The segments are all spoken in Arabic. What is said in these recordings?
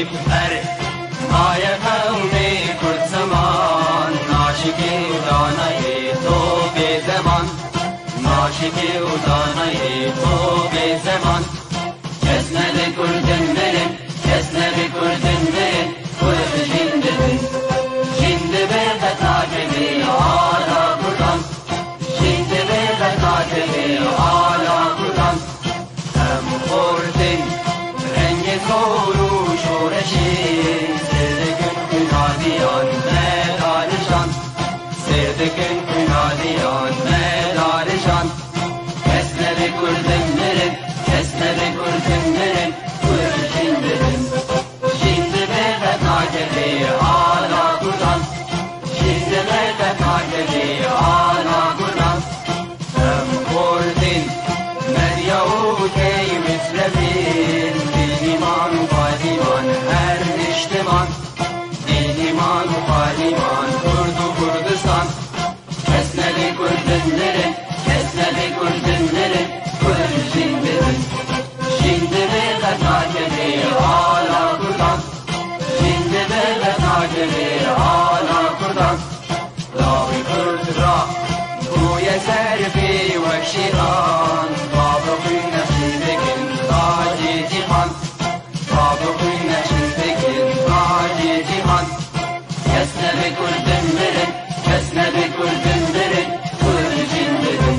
بر مای قومی کرد زمان ناشکی و دانای تو به زمان ناشکی و دانای تو به زمان کس نده کردن برن کس نده کردن برن کرد جندن جند به تاکبی آلا کردن جند به تاکبی آلا کردن هم خوردن رنگ کورو شورشی سردکن کنادیان مدارشان سردکن کنادیان مدارشان کس نده کردن برن کس نده کردن برن کرد جندن جند به تاکبی آلا کردن جند به تاکبی آلا کردن هم خوردن مدیاو کی مثلبین دیمان و قادیمان هر اجتماع دیمان و قادیمان کرد و کردستان کس نده کردن برن کس نده کردن برن کرد جندن جند به تاکبی آلا کردن جند به تاکبی آلا کردن لاوی کرد را گوی سرفی و شیران بابا خوی نشین بکن تاجی جیهان بابا خوی نشین بکن تاجی جیهان کس نده کردن برن کس نده کردن برن کرد جندن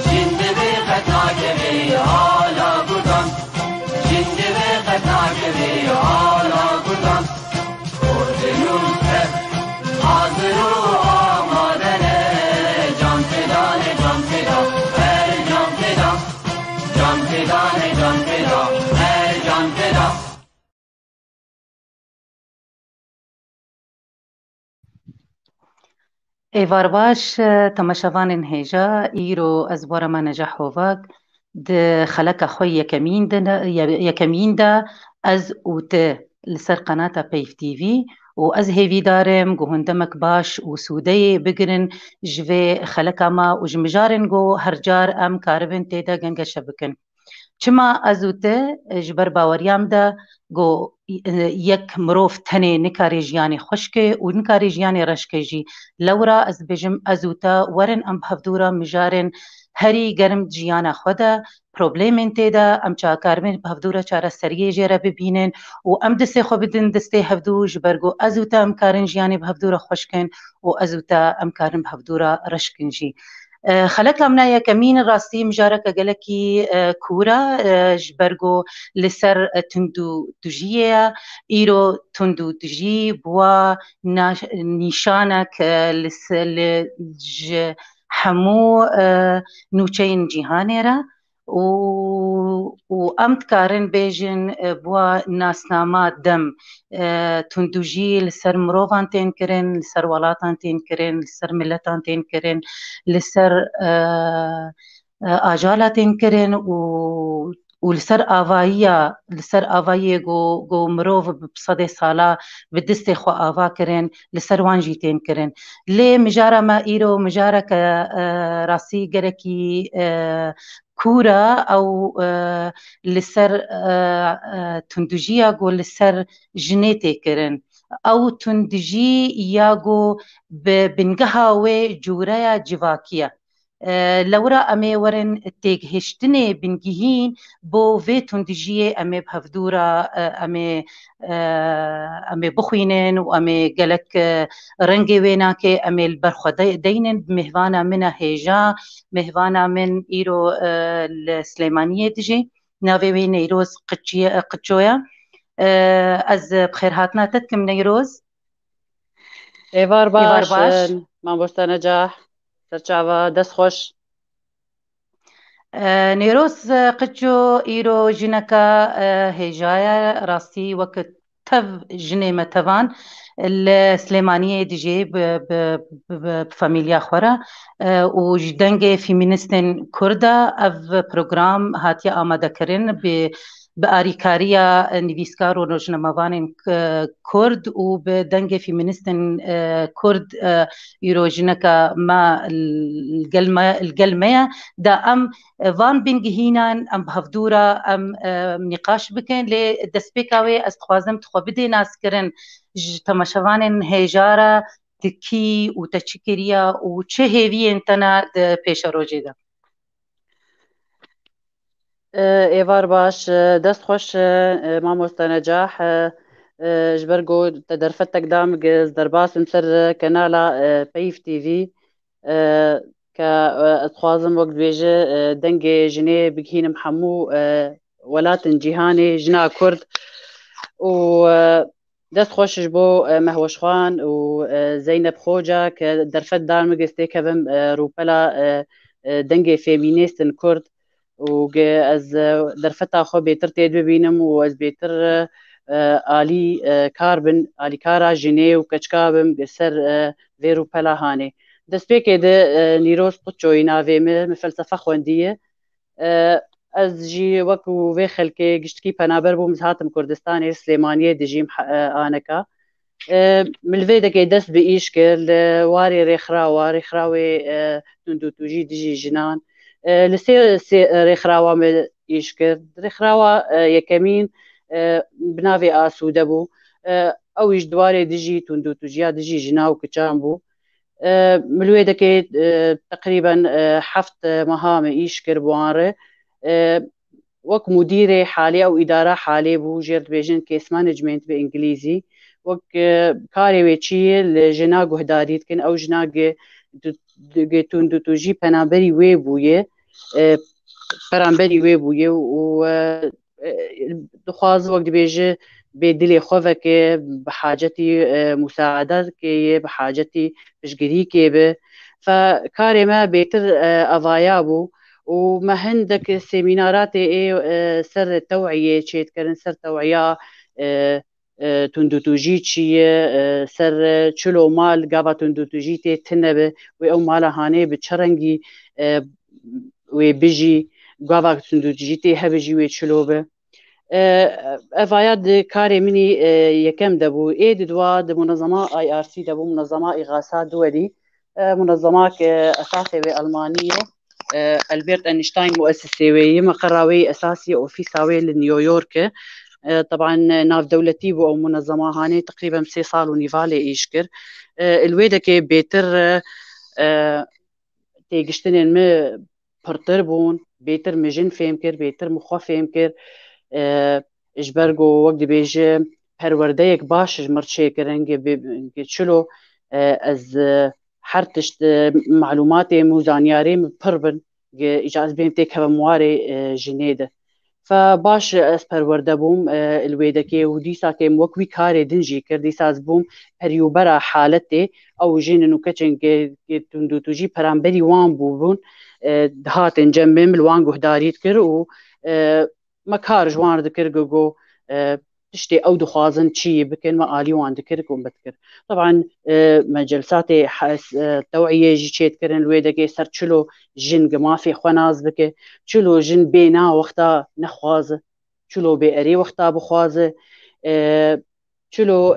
جند به تاکبی آلا کردن جند به تاکبی آلا کردن خوردنون هر حاضر و آمادنه جان فدانه جان فدا هر جان فدا جان فدانه جان فدا هر جان فدا ایوار باش تماشاوان هیجا ایرو از بارما نجاح هوواک د خلق خوی یکمین دا از اوت لسر قناة پیف تیوی و از هیوی دارم گوهندمک باش و سوده بگرن جوه خلقا ما و جمجارن گو هر جار ام کاربن تیدا گنگ شبکن چما از اوت جبر باوریام دا گو یک مروف تنه نکاری جیانی خشکه و نکاری جیانی رشکه جی لورا از بجم ازوتا ورن ام بهفدورا مجارن هری گرم جیانا خودا پروبلیمن تیدا ام چاکارمن بهفدورا چارا سریه جیرا ببینن و ام دسته خو بدن دسته هفدو جبرگو ازوتا ام کارن جیانی بهفدورا خشکن و ازوتا ام کارن بهفدورا رشکن جی خلق امنا یکمین راستی مجارک گلکی کورا جبرگو لسر تندو دجیه ایرو تندو دجی بوا نیشانک لسل همو نوچین جیهانه را و امت کارن بیجن بوا ناسنامه دم تندوجی لسر مروفان تین کرن لسر ولاتان تین کرن لسر ملتان تین کرن لسر آجالاتین کرن و لسر آوایی گو مروف بصد سالا بدست خو آوا کرن لسر وانجی تین کرن لی مجارا ما ایرو مجارا که راسی گرکی کورا او لسر تندجی گو لسر جنیتی کرن او تندجی یا گو بنگها و جورا جواکیه لورا امي ورن تيغهشتني بنجيهين بو في تندجيه امي بهفدورا امي بخوينن وامي قالك رنجي ويناكي امي البرخو دينن بمهوانا من هيجا مهوانا من ايرو السليمانية دجي ناوي وين نيروز قتشويا از بخير هاتنا تتكم نيروز ایوار باش من بوشتا نجاح سرچاوا دست خوش نيروز قجو ايرو جنكا هجايا راستي وقت تف جني متوان السليمانية ديجي بفاميليا خورا وجدنجي فيمينستن كردا اف بروغرام هاتيا آماده كرن بآریکاریا نویسکار و روزنامه‌وان کرد و به دنگ فیمینیستن کرد ایروژنکا ما القلمه دا ام وان بنگهینان ام بهفدورا ام نقاش بکن لی دسپیکاوی از خوازم تخوابده ناس کرن تماشاوان هیجارا تکی و تچکریا و چه هیوی انتنا پیش روجه ده. ایوار باش دست خوش مامۆستا نەجاح ji ber got te derfetek damig ez derbasim ser kanala Peyv TV ke ez dixwazim wek dibêje dengê jinê bigihînim hemû welatên cîhanê jina Kurd û dest xweş ji bo Mehweşxan û Zeynep Xoca ke derfet damig ez tê kevim rûpela dengê femînîstin Kurd و از درفتا خو بهتر تید ببینم و از بهتر عالی کار بن عالی کارا جنی و کچکا بم سر ویرو پلاهانه دست پیکه ده نیروز قطعوی ناوی من فلسفه خوندیه از جی وکو وی خلکه گشتکی پنابر بوم زهاتم کردستان سلیمانیه دجیم آنکا ملوی دکی دست به ایش کرد واری ریخراوی تندو توجی دجی جنان لسی ریخراوا می ایش کرد ریخراوا یکمین بناوی آسوده بو اویش دواره دجی تندو توجیا دجی جناو کچان بو ملوی دکی تقریبا 7 ماه می ایش کرد بواره وک مدیر حالی او اداره حالی بو جرد بیجن کیس مانجمنت به انگلیزی وک کاری ویچی لجنا گهداریت کن او جنا تندو توجی پنابری وی بویه پرامبری وی بویه و دخواز وقت بیجه به دل خواه که به حاجتی مساعدت که به حاجتی پشگیری که به فکار ما بهتر اوایا بو و ما هندك سيمينارات سر توعية چيت كرن سر توعية تندو توجي چیه سر چلو مال گاوا تندو توجی تی تنبه و او مالا هانه به چرنگی و بجی گاوا تندو توجی تی هبجی و چلو به افایاد کاری منی یکم دبو اید دوا د منظمه IRC دبو منظمه اغاثه دولی منظمه که اساسي بالمانيه البرت اينشتاين مؤسسه وي مقراوي اساسي اوفيساوي لنيويورك طبعا ناف دولتي او منظمه هاني تقريبا 3 صال ونيفالي ايشكر الويدا كي بيتر تيجشتنين ما برتربون بيتر مجن فهمكر بيتر مخ فهمكر اجبرگو وقت بيجي پروردهيك باش مرچه کرنگ چلو از حرتشت معلومات موزانياري پربن اجاز بين تيك مواري جنيده فباش از پرورده بوم الویدکی و دیسا که موکوی کار دنجی کرد دیسا از بوم پریوبرا حالته او جین نو کچن که تندو توجی پرامبری وان بوبون دهاتن جنبم الوان گهداریت کر و مکار جوان دکر گو تشتي او دخوازن چی بکن ما آلی وان دکر کن بتکر طبعا مجلسات توعیه جی چیت کرن الویدکی سر چلو جن ما في خناز بك چلو جن بينا وقتا نخوازه چلو بيري وقتا بخوازه چلو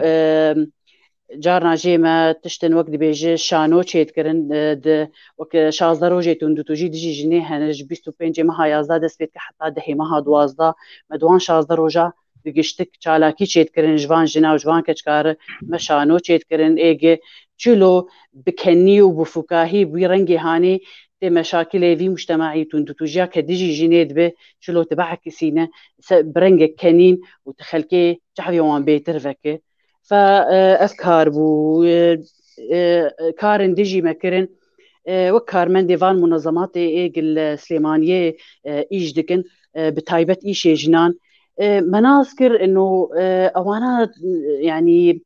جارنا جيما تشتن وقت بيجي شانو چيت کرن د وك 16 روزه تندو توجي دجي جني هنج 25 مها 11 دست بيت حتى ده مها 12 مدوان 16 روزه بگشتک چالاکی چیت کرن جوان جنا و جوان کچکار مشانو چیت کرن ایگه چلو بکنی و بفکاهی بی رنگی هانی تی مشاکل وی مجتمعی تندو توجیا کدیجی جنید به چلو تبعک سینه برنگ کنین و تخلکی جحوی وان بیتر فکه فافکار بو کارن دیجی مکرن وكار من ديفان منظمات ايجل سليمانيه ايش دكن بتايبت ايش جنان ما نذكر انه اوانا يعني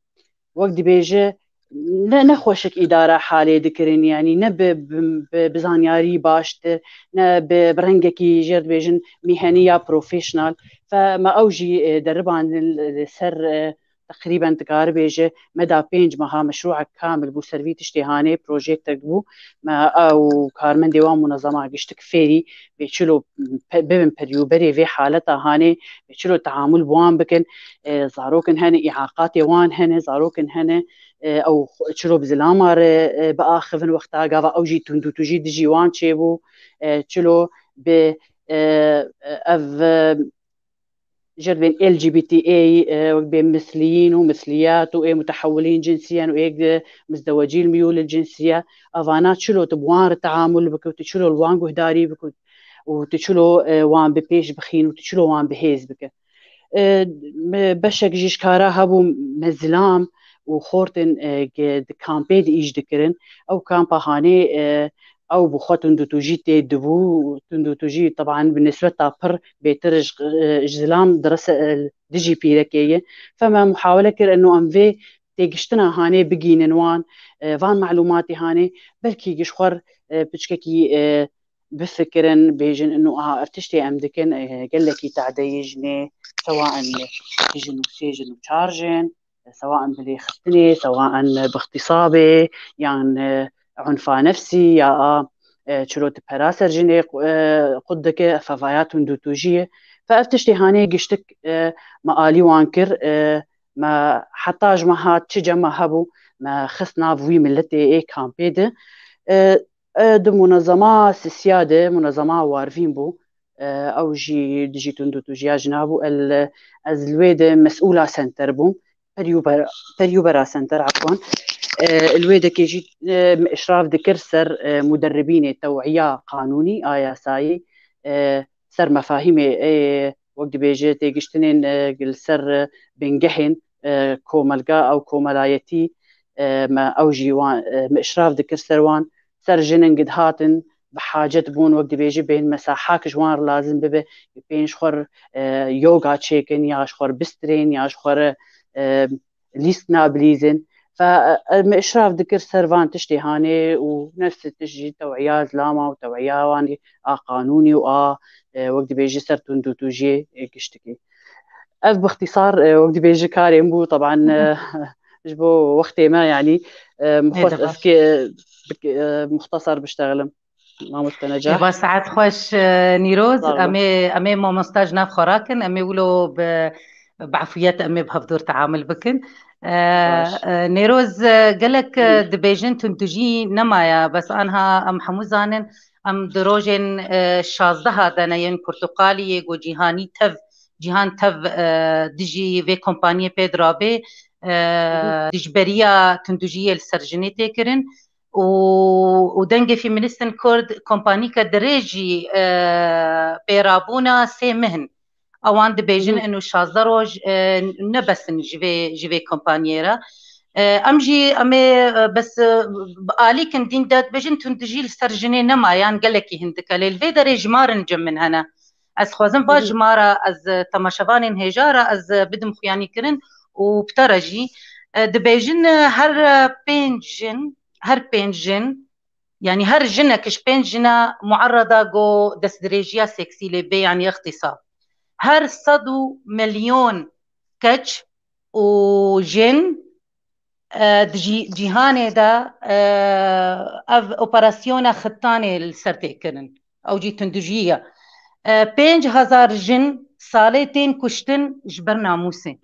وقت بيجي لا نخوشك اداره حالي ذكرين يعني نب بزانياري باشتر نب برنجكي جرد بيجن مهنيه بروفيشنال فما اوجي دربان السر تقريبا تقارب مدى 5 مها مشروع كامل بو سروي تشتي هاني بروجيكت بو ما او كارمن ديوان منظمه قشتك فيري بيشلو ببن بريوبري في حالتها هاني بيشلو تعامل بوان بكن زاروكن هني اعاقات يوان هني زاروكن هني او تشلو بزلامر باخذن وقتها قاوا او جي تندو تجي دجي وان تشيبو تشلو ب اف جربين ال جي بي تي اي بين مثليين ومثليات وايه متحولين جنسيا وايه مزدوجين الميول الجنسيه افانات شلو تبوان التعامل بكو تشلو الوان قهداري بكو وتشلو وان ببيش بخين وتشلو وان بهيز بك بشك جيش كارا هبو مزلام وخورتن كامبيد ايش دكرن او كامبا هاني او بخو تندو توجي تدبو تندو توجي طبعا بالنسبه تابر بيترج اجزلام دراسه ديجي بي لكيه فما محاوله كر انه ام في تيجشتنا هاني بقين وان فان معلوماتي هاني بلكي جشخور بتشككي بفكرن بيجن انه ارتشتي ام دكن قال لك تعديجني سواء يجن وسيجن وشارجن سواء بلي خطني سواء باغتصابي يعني عنف نفسي يا شروط براسر جني قدك ففايات دوتوجيه فافتشتي هاني قشتك مقالي وانكر ما حتاج ما هات تجمع هبو ما خصنا في ملتي اي كامبيده دو منظمات سيادة منظمات وارفين بو او جي ديجيتون دوتوجيا جنابو الويدة مسؤولة سنتر بو بريوبرا سنتر عفوا الويدة كيجي إشراف ذكر سر مدربين توعية قانوني آيا ساي سر مفاهيم وقت بيجي تيجشتنين سر بنجحن كوملقا أو كوملايتي ما أو جيوان إشراف ذكر سروان سر جنن قد هاتن بحاجة بون وقت بيجي بين مساحات جوان لازم ببه بين شخور يوغا تشيكن يا شخور بسترين يا شخور ليستنا بليزن فإشراف ذكر سرفان تشتي هاني ونفس تشجي توعية زلاما وتوعية واني قانوني وقت بيجي سرتون دو توجي كشتكي باختصار وقت بيجي كاري مبو طبعا جبو وقتي ما يعني مختصر بشتغلم ما مستنجاح با ساعت خوش نيروز امي ما مستاج ناف خراكن امي ولو بعفويات امي بهفدور تعامل بكن نيروز قالك دبيجن تنتجي نمايا بس انها ام حموزانن ام دروجن شازده دنين برتقالي و جيهاني تف جيهان تف دجي في كومباني بيدرابي دجبريا تنتجيه السرجني تكرن ودنجي في منستن كورد كومبانيكا دريجي بيرابونا سي مهن اوان دبيجن انه شازدروج نبسن جيفي كومبانيرا امي بس بآلي كن دين داد بيجن تنتجي السرجني نما يعني قالكي هندك للفيدا ريجمارن جم من هنا از خوازن باج مارا از تماشوان هجارة از بدم خياني كرن وبترجي دبيجن هر بينجن يعني هر جنة كش بينجنة معرضة جو دسدريجيا سكسي لبي يعني اغتصاب هر 100 مليون كتش وجن جيهاني دا اوبراسيونا خطاني السرتي كرن او جي تندجية 5000 جن صالتين كشتن جبر ناموسين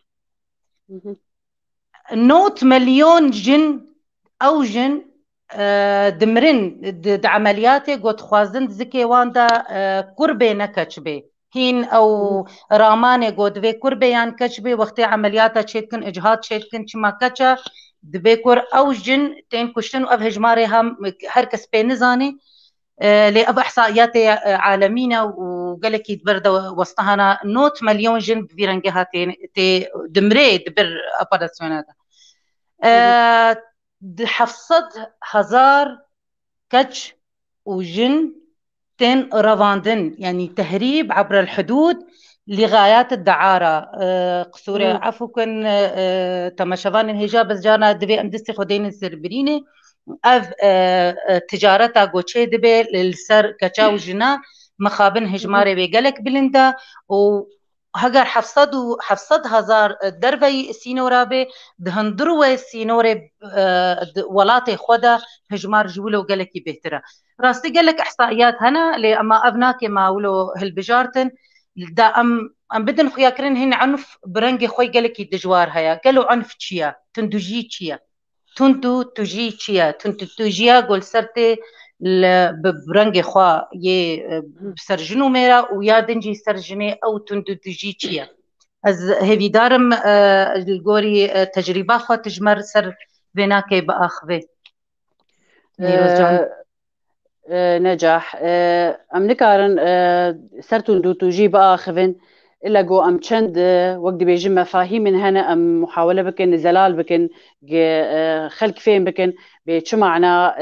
9 مليون جن او جن دمرن عملياتي قد خوازن زكي واندا قربي نكتشبي هين او راماني قد في قربي يعني كتشبي وقت عملياتا تشيتكن اجهاد تشيتكن شما كتشا دبيكور او جن تين كشتن واب هجماري هم هركس بينزاني لأب احصائيات عالمينا وقالك يدبرد وسطهنا 9 مليون جن بفيرنجها تي دمري دبر اوبراسيونات حفصد 1000 كتش وجن تن رواندن يعني تهريب عبر الحدود لغايات الدعارة قصورة عفوا كن تماشفان الهجاب بس جانا دبي أمدستي خدين السربريني أف تجارتا قوشي دبي للسر كتشا وجنا مخابن هجماري بيقلك بلندا و هەگەر حەفسەد هەزار دەربەی سینۆرابێ دهەندڕوێ سینۆرێ وڵاتێ خۆدا هژمار ژوولە و گەلێکی بێترە ڕاستی گەلێک ئەحسائیات هەنا لێ ئەما ئەڤ ناکێ ماولۆ هەلبژارتن دا ئەم بدن خویاکردن هین عنف برەنگی خۆی گەلێکی دژوار هەیە گەلو عنف چییە تندوژی چییە تندو توژی چییە توژیە گۆلسەرتێ برەنگی خوا یێ سەرژن و مێرە و یا دنجی سەرژنێ ئەو تندو توژی چییە ئەز هێویدارم گۆری تەجریبا خوا تژمەر سەر vênakê biaxivê نجاح ام نكارن سر تندو توجي باخذن الا جو ام چند وقت بيجي مفاهيم من هنا ام محاوله بكن زلال بكن خلق فين بكن بشو معنى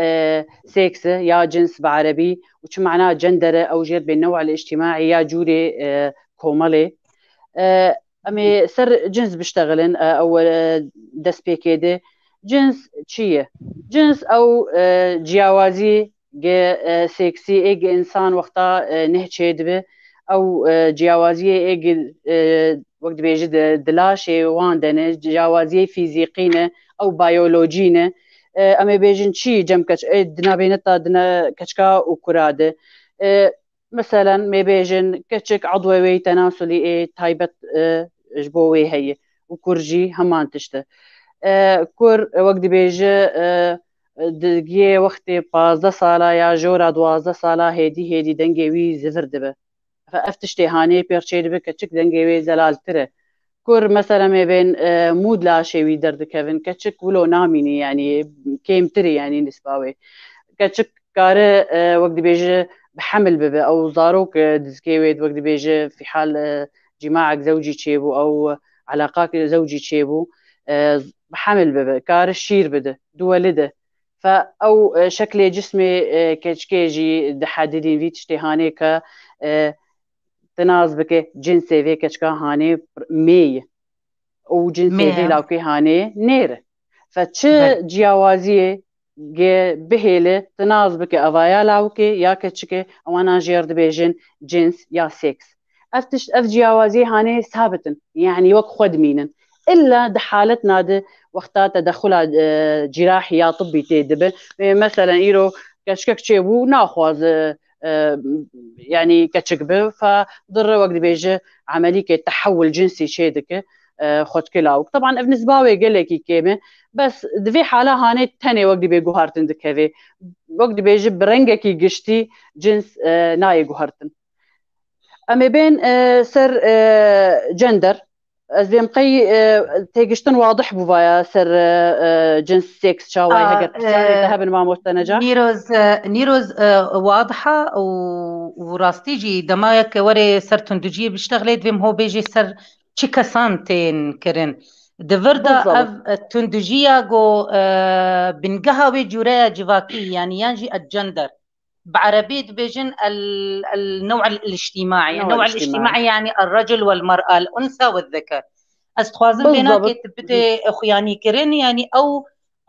سكس يا جنس بعربي وشو معنى جندر او جير بالنوع الاجتماعي يا جوري كومالي امي سر جنس بيشتغلن او دس بيكيده جنس چیه جنس او جیاوازی سکسی ایگ انسان وقتا نهچه دبه او جیاوازی ایگ وقت بیجد دلاشه وان دنه جیاوازی فیزیقینه او بیولوژینه اما بیجن چی جم کچ دنا بینتا دنا کچکا و کراده مثلا می بیجن کچک عضوی تناسلی تایبت جبوی هی و کرجی همان تشته كور وقت بيجي دقيقة وقت 15 سالة يا جورا 12 سالة هيدي دنجوي زفر دبه فافتشتي هاني بيرشي دبه كتشك دنجوي زلال تره كور مثلا ما بين مود لا شيء درد كيفن كتشك ولو ناميني يعني كيم تري يعني نسباوي كتشك كاره وقت بيجي بحمل ببه او زاروك دزكيويد وقت بيجي في حال جماعك زوجي تشيبو او علاقاك زوجي تشيبو بحمل ببه كار الشير بده دولده فأو شكل جسمي كيجي دحددين في تشتهاني ك تناز بك جنسي في كشكا هاني مي او جنسي في لاوكي هاني نير فتش جياوازيه بهيله تناز بك افايا لاوكي يا كشكي وانا جيرد بيجن جنس يا سكس افتش اف جياوازي هاني ثابتن يعني وك خد مينن الا دحالتنا ده وقتها تدخل جراحي يا طبي تدبه مثلا يرو كشكك تشيبو ناخذ يعني كتشكبه فضر وقت بيجي عمليه تحول جنسي شيدك خد كلاو طبعا ابن زباوي قال لك كيمه بس في حاله هاني تاني وقت بيجو هارتن دكفي وقت بيجي برنجك قشتي جنس ناي جوهرتن اما بين سر جندر از بیم قی تیگشتن واضح بویا سر جنس سكس شاوي هجر ذهب ما مستنجح نيروز واضحة وراستيجي دمايك وري سر تندجي بيشتغلت بهم هو بيجي سر تشيكاسانتين كرن دفردا اف تندجيا جو بنقهوي جوريا جواكي يعني ينجي الجندر بعربية بيجن النوع الاجتماعي النوع الاجتماعي يعني الرجل والمرأة الأنثى والذكر أستخوازن بينا كتبتي أخياني كرين يعني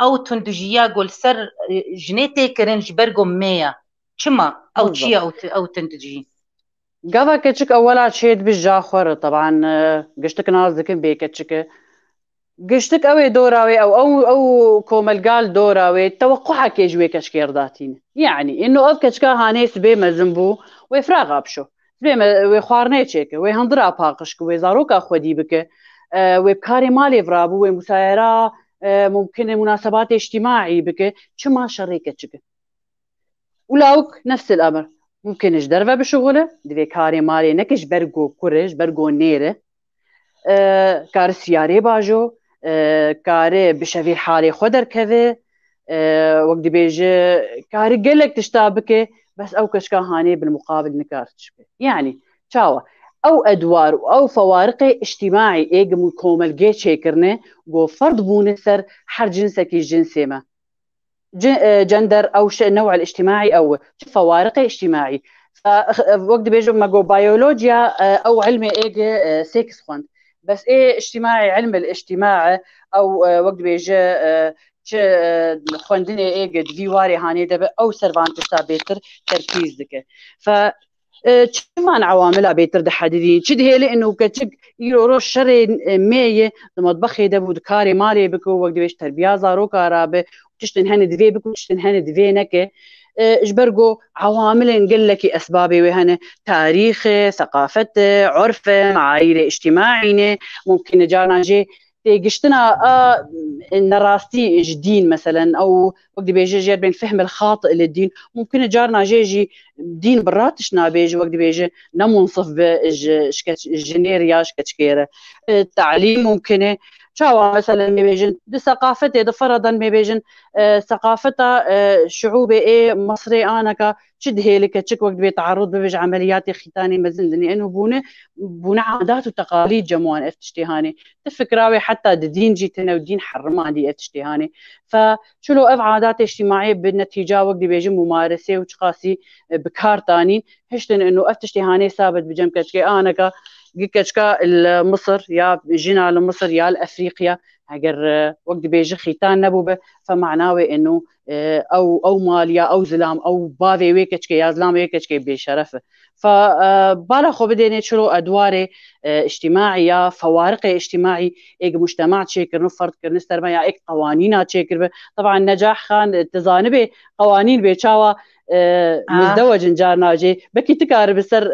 أو تندجيا قول سر جنيتي كرين جبرقو مية كما أو تشي أو تندجي قضا كتشك أولا تشيد بالجاخور طبعا قشتك نازك بيكتشك قشتك أوي دوراوي أو كوملقال دوراوي توقعك يجوي كشكير ذاتين يعني إنه أب كشكا هاني سبي مزنبو ويفراغ أبشو سبي ويخوارني تشيك ويهندرا باقشك ويزاروكا خودي بك ويبكاري مالي فرابو ومسايرة ممكن مناسبات اجتماعي بك شما شريكة تشك ولاوك نفس الأمر ممكن اجدرفة بشغله دي كاري مالي نكش برقو كورج برقو نيره كار سياري باجو كاري بشوي حالي خدر كذا وقت بيجي كاري قلك تشتابك بس او كشكا هاني بالمقابل نكارتش يعني شاوة او ادوار او فوارق اجتماعي ايج كومل جي شيكرنه جو فرض بونسر حر جنسك الجنسي ما جندر او النوع الاجتماعي او فوارق اجتماعي فوقت بيجي ما جو بيولوجيا او علم ايج سكس خوند بس ايه اجتماعي علم الاجتماع او وقت بيجي خوندني ايه قد في واري هاني دبا او سرفانتسا بيتر تركيز دك ف چمان عوامل بيتر دحددين چد هيلي انه كتشك يورو شر مية المطبخ دبود كاري مالي بكو وقت بيش تربيه زارو كارابه تشتن هن دفي بكو تشتن هن دفي نكه اجبرقو عوامل نقول لك اسبابي وهنا تاريخ ثقافة عرف معايير اجتماعي ممكن جارنا جي تيجشتنا نراستي جدين مثلا او وقت بيجي جير بين فهم الخاطئ للدين ممكن جارنا جي دين براتش نابيج وقت بيجي نمنصف الجنيريا شكتشكيره التعليم ممكن شاوا مثلا ميبيجن دي ثقافته دي فرضا ميبيجن ثقافته شعوبي ايه مصري انا شد هيلك تشك وقت بيتعرض بيج عمليات ختاني مزن لانه بونه عادات وتقاليد جموان افتشتهاني تفكراوي حتى دين جيتنا ودين حرمان دي افتشتهاني فشلو اف عادات اجتماعيه بالنتيجه وقت بيجي ممارسه وشقاسي بكار تاني هشتن انه افتشتهاني ثابت بجمكتك انا جيكتشكا مصر يا جينا لمصر يا لافريقيا اگر وقت بيجي ختان نبوبه فمعناوي انه او ماليا او زلام او بافي ويكتشكي يا زلام ويكتشكي بشرفه فبالا خو بديني شلو ادوار اجتماعيه فوارق اجتماعي ايج مجتمع تشكر فرد كرنستر ما ايج قوانين تشكر طبعا نجاح خان تزانبه قوانين بيتشاوا مزدوج جارنا جي بكي تكار بسر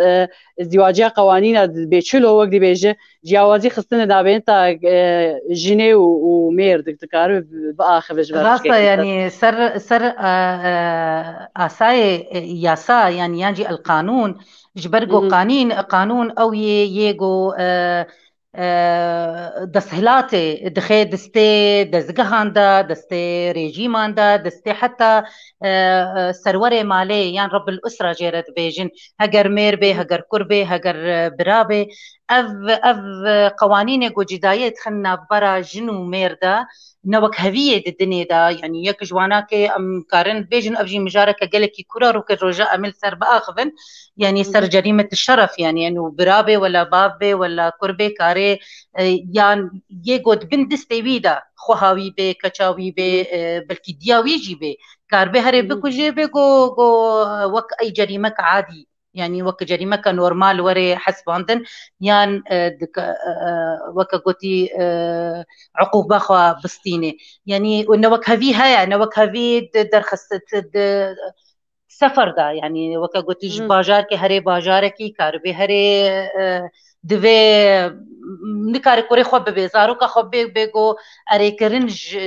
ازدواجية قوانين بيتشلو وقت بيجي جياوازي خصنا دابين تا جيني ومير تكار باخر راسا يعني سر آساي ياسا يعني ينجي القانون جبرقو قانون أو ييجو دسهلاتي دخي دستي دزقهاندا دستي ريجيماندا دستي حتى سروري مالي يعني رب الأسرة جيرت بيجن هجر ميربي هجر كربي هجر برابي أف قوانين جو جداية خلنا برا جنو ميردا نوك هوية الدنيا دا يعني يك جواناك أم كارن بيجن أبجي مجارك قالك كورا روك الرجاء أمل سر بآخذن يعني سر جريمة الشرف يعني إنه برابة ولا بابة ولا كربة كاري يعني يجود بندستي بيدا خوهاوي بي كچاوي بي بلكي دياوي جي بي كاربي هري بكو جي بي جو وك أي جريمة عادي يعني وك جريمة نورمال وري حسباندن يان وك قوتي عقوبة خوا بستيني يعني ونوك هذي هيا نوك هذي درخص سفر دا يعني وك قوتي باجار كي هري باجار كي كاربي هري دوی نکاری کوری خوب ببیزارو که خوب بگو اری کرنج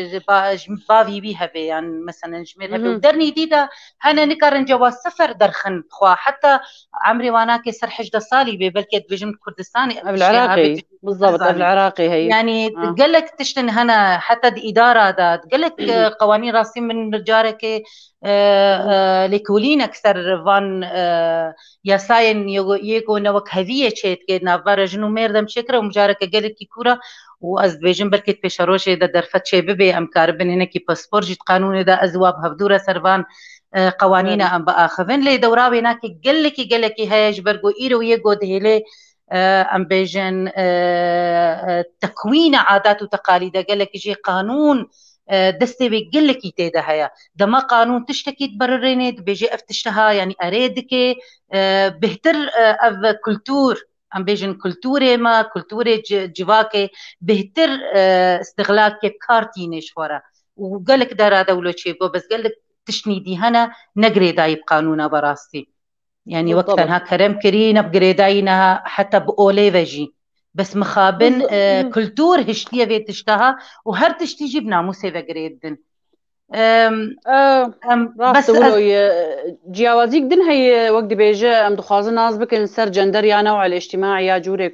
باوی بی هبه يعني مثلا جميل هبه ودرني ديدا هنا نكرن جواز سفر درخن خوا حتى عمري وانا كي سر 11 صالي ببلكي بجم كردستاني العراقي بالضبط العراقي هي يعني قال لك تشتن هنا حتى دي اداره دا قال لك قوانين راسين من رجارك لكولين اكثر فان ياساين يجو نوك هذيه شيت كنا برجنو ميردم شكره ومجارك قال لك كوره واز بيجن بركت بشروش دا درفت شي ببي امكار بن هناك باسبور جيت قانون دا ازواب هفدوره سرفان قوانين ام باخذن لي دوراوي هناك قال لك هي جبرغو ايرو يجو دهلي ام بيجن تكوين عادات وتقاليد قال لك يجي قانون دستي بيقول لك يتيدا هيا دما قانون تشتكي تبرريني بيجي افتشتها يعني اريدك بهتر اف كلتور ام بيجن كلتوري ما كلتوري جواكي بهتر استغلال كيف كارتيني شورا وقال لك دارا دولو تشيبو بس قال لك تشنيدي هنا نقري دايب قانونا براستي يعني وقتها كرم كرينا بقريداينا حتى بأولي وجي بس مخابن كلتور هشتيه بيت تشتها وهر تشتي جبنا موسى وقريدن بس جیاوازی دن هی وقت بیجه ام دخوازن ناز بکن سر جندر یا نوع الاجتماعی یا جوره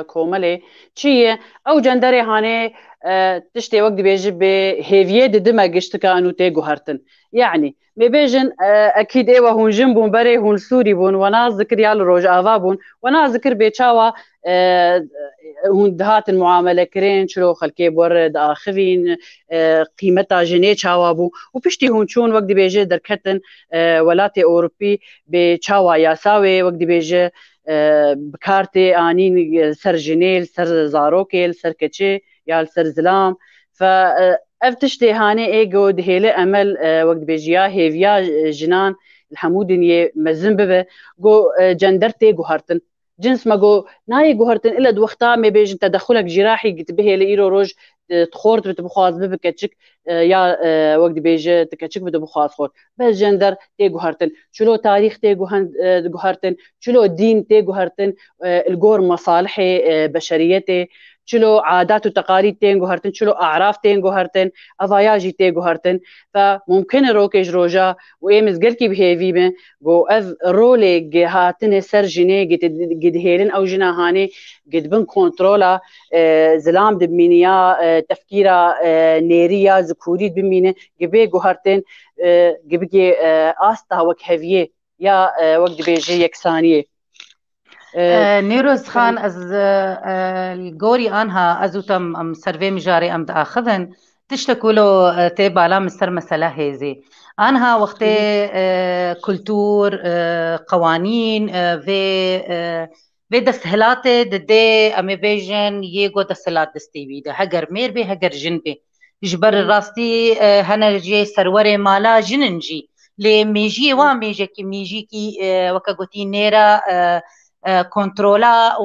کومله چیه او جندر هانه تشتي وقت بيجي بهيفيه دما قشت كانوا تيجو هرتن يعني بيجن اكيد ايوه هون جنبون بري هون سوري بون وانا ذكر يال روج افابون وانا ذكر بيتشاوا هون دهات المعامله كرين شلو خلكي بورد اخرين قيمتها جنيه تشاوابو وبشتي هون شون وقت بيجي دركتن ولاتي اوروبي بتشاوا ياساوي وقت بيجي بكارتي انين سر جنيل سر زاروكيل سر كتشي يال سر زلام فافتشتي هاني ايجو دهيلي امل وقت بيجيا هيفيا جنان الحمودنية مزن ببه جو جندرتي جوهرتن جنس ما جو ناي جوهرتن إلا دوختا ما بيجن تدخلك جراحي قتبه لإيرو روج تخورت بتبخواز ببكتشك يا وقت بيجي تكتشك بتبخواز خور بس جندر تي جوهرتن شلو تاريخ تي جوهرتن شلو الدين تي جوهرتن الجور مصالح بشريته شلو عادات وتقاليد تين جوهرتن شلو أعراف تين جوهرتن أفاياجي تين جوهرتن فممكن روكيج روجا وإيمز قلكي بهيفيمه جو أف رولي هاتن سر جنيه قد هيرن أو جنا هاني قد بن كونترولا زلام دبمينيا تفكيرا نيريا ذكوري بمينه قبي جوهرتن قبي آستا وكهفيه يا وقت بيجي يكسانيه نيروز خان از الجوري انها ازوتم ام سرفي مجاري ام اخذن تشتكولو تي بالا مستر مسألة هيزي انها وقت كلتور قوانين في دستهلات ددي امي بيجن ييغو دستهلات دستيوي ده هجر مير بي هجر جنبي جبر راستي هنرجي سروري مالا جننجي لي ميجي وميجي كي ميجي كي وكاغوتي نيرا كنترولا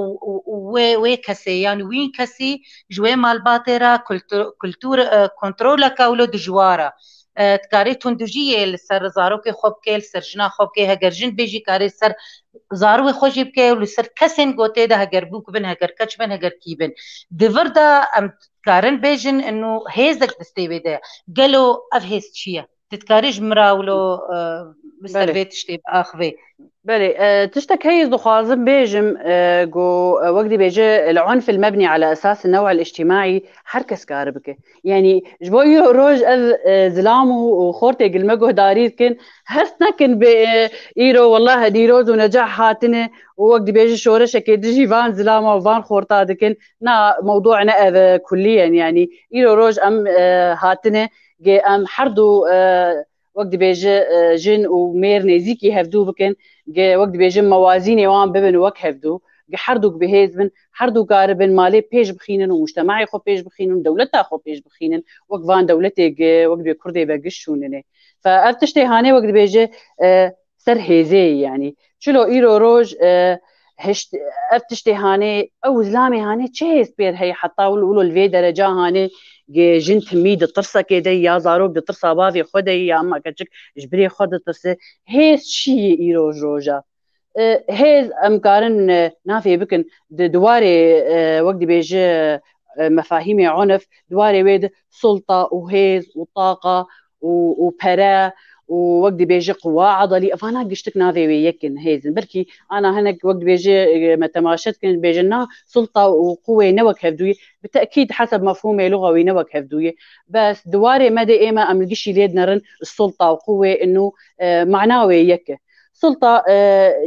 وكسي يعني وين كسي جوي مال باترا كلتور كنترولا كاولو دجوارا تكاري تندوجيه لسر زاروكي خوبكي لسر جنا خوبكي هجرجن بيجي كاري سر زارو خوجي بكي ولسر كسن غوتي ده هجر بوك بن هجر كچ بن هجر كيبن دفردا ام كارن بيجن انه هيزك دستي ده قالوا افهيس شيا تتكارج مراولو بالسرفيت تشتي باخوي بلي تشتك هي خازم بيجم جو وقت بيجي العنف المبني على اساس النوع الاجتماعي حركس كاربك يعني جبوي روج زلامو وخورتي قلمجو داريد كن هسنا كن ايرو والله ديروز ونجاح هاتنه ووقت بيجي شورش كيدجي فان زلامو وفان خورتا دكن نا موضوعنا كليا يعني ايرو روج ام هاتنه ام حردو وقت بيجي جن ومير نزيكي هفدو بكن وقت بيجي موازيني وان ببن وك هفدو حردوك بهيزبن حردو قاربن مالي بيج بخينن ومجتمعي خو بيج بخينن دولتا خو بيج بخينن وقت فان دولتي وقت بي كردي بقشونني فافتشتي هاني وقت بيجي سر هيزي يعني شلو ايرو روج هشت افتشتي هاني او زلامي هاني تشيس بير هي حتى ولو الفي درجه هاني جن تميد الطرسه كده يا زاروب الطرسه بافي خدي يا اما كتشك جبري خد الطرسه هيس شي ايرو روجا هيز امكارن نافي بكن دواري وقت بيجي مفاهيم عنف دواري ويد سلطه وهيز وطاقه وبرا ووقت بيجي قوة عضلي فانا قشتك نافي ويكن هيزن بركي انا هناك وقت بيجي متماشت كن بيجينا سلطة وقوة نوك هفدوي بالتأكيد حسب مفهومي لغوي نوك هفدوي بس دواري مدى ايما ام القشي ليد نرن السلطة وقوة انه معناوي يك سلطة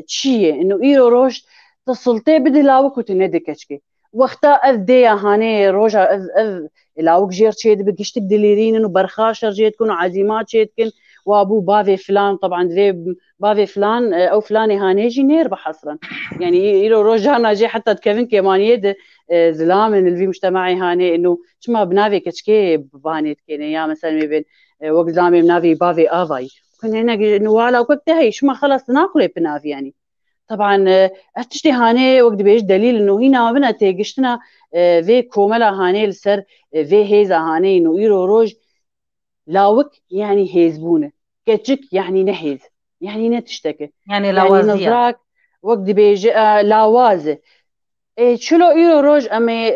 تشية انه ايرو روج تسلطة بدي لاوك وتندي كشكي وقتا اذ دي هاني روجا اذ لاوك جير تشيد بقشتك دليرين انه برخاشر جيتكن وعزيمات جيتكن وابو بافي فلان طبعا ذي بافي فلان او فلاني هانيجي نير حصرا يعني يلو روجانا جي حتى كيفن كمان يد زلام ان الفي مجتمعي هاني انه شما بنافي كشكي بانيت كيني يا مثلا بين وقت زلامي بنافي بافي افاي كنا هنا نوالا وقت هي شما خلص ناكل بنافي يعني طبعا اتشتي هاني وقت بيش دليل انه هنا بنا تيجشتنا في كوملا هاني لسر في هيزا هاني انه يرو روج لاوك يعني هيزبونه كتشك يعني نهيز يعني نتشتكي يعني لوازية نظراك وقت بيجي لاوازه شلو ايرو روج امي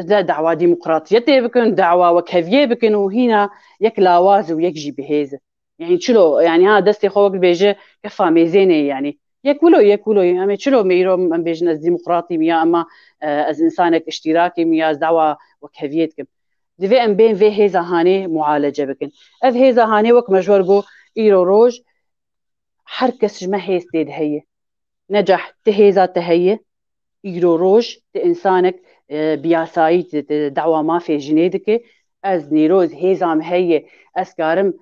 لا دعوة ديمقراطية بكن دعوة وكهفية بكن وهنا يك لاواز ويك جي بهيزه يعني شلو يعني ها دستي خو وقت بيجي كفا ميزينه يعني يكولو امي شلو ميرو ام بيجن از ديمقراطي ميا اما از انسانك اشتراكي ميا از دعوة وكهفيتكم دفي ام بين في هيزا هاني معالجة بكن اف هيزا هاني وك مجورجو ايرو روج حركس جمع هيز تيد هي نجح تهيزا تهي ايرو روج انسانك بياساي دعوة ما في جنيدك از نيروز هيزا مهي اسكارم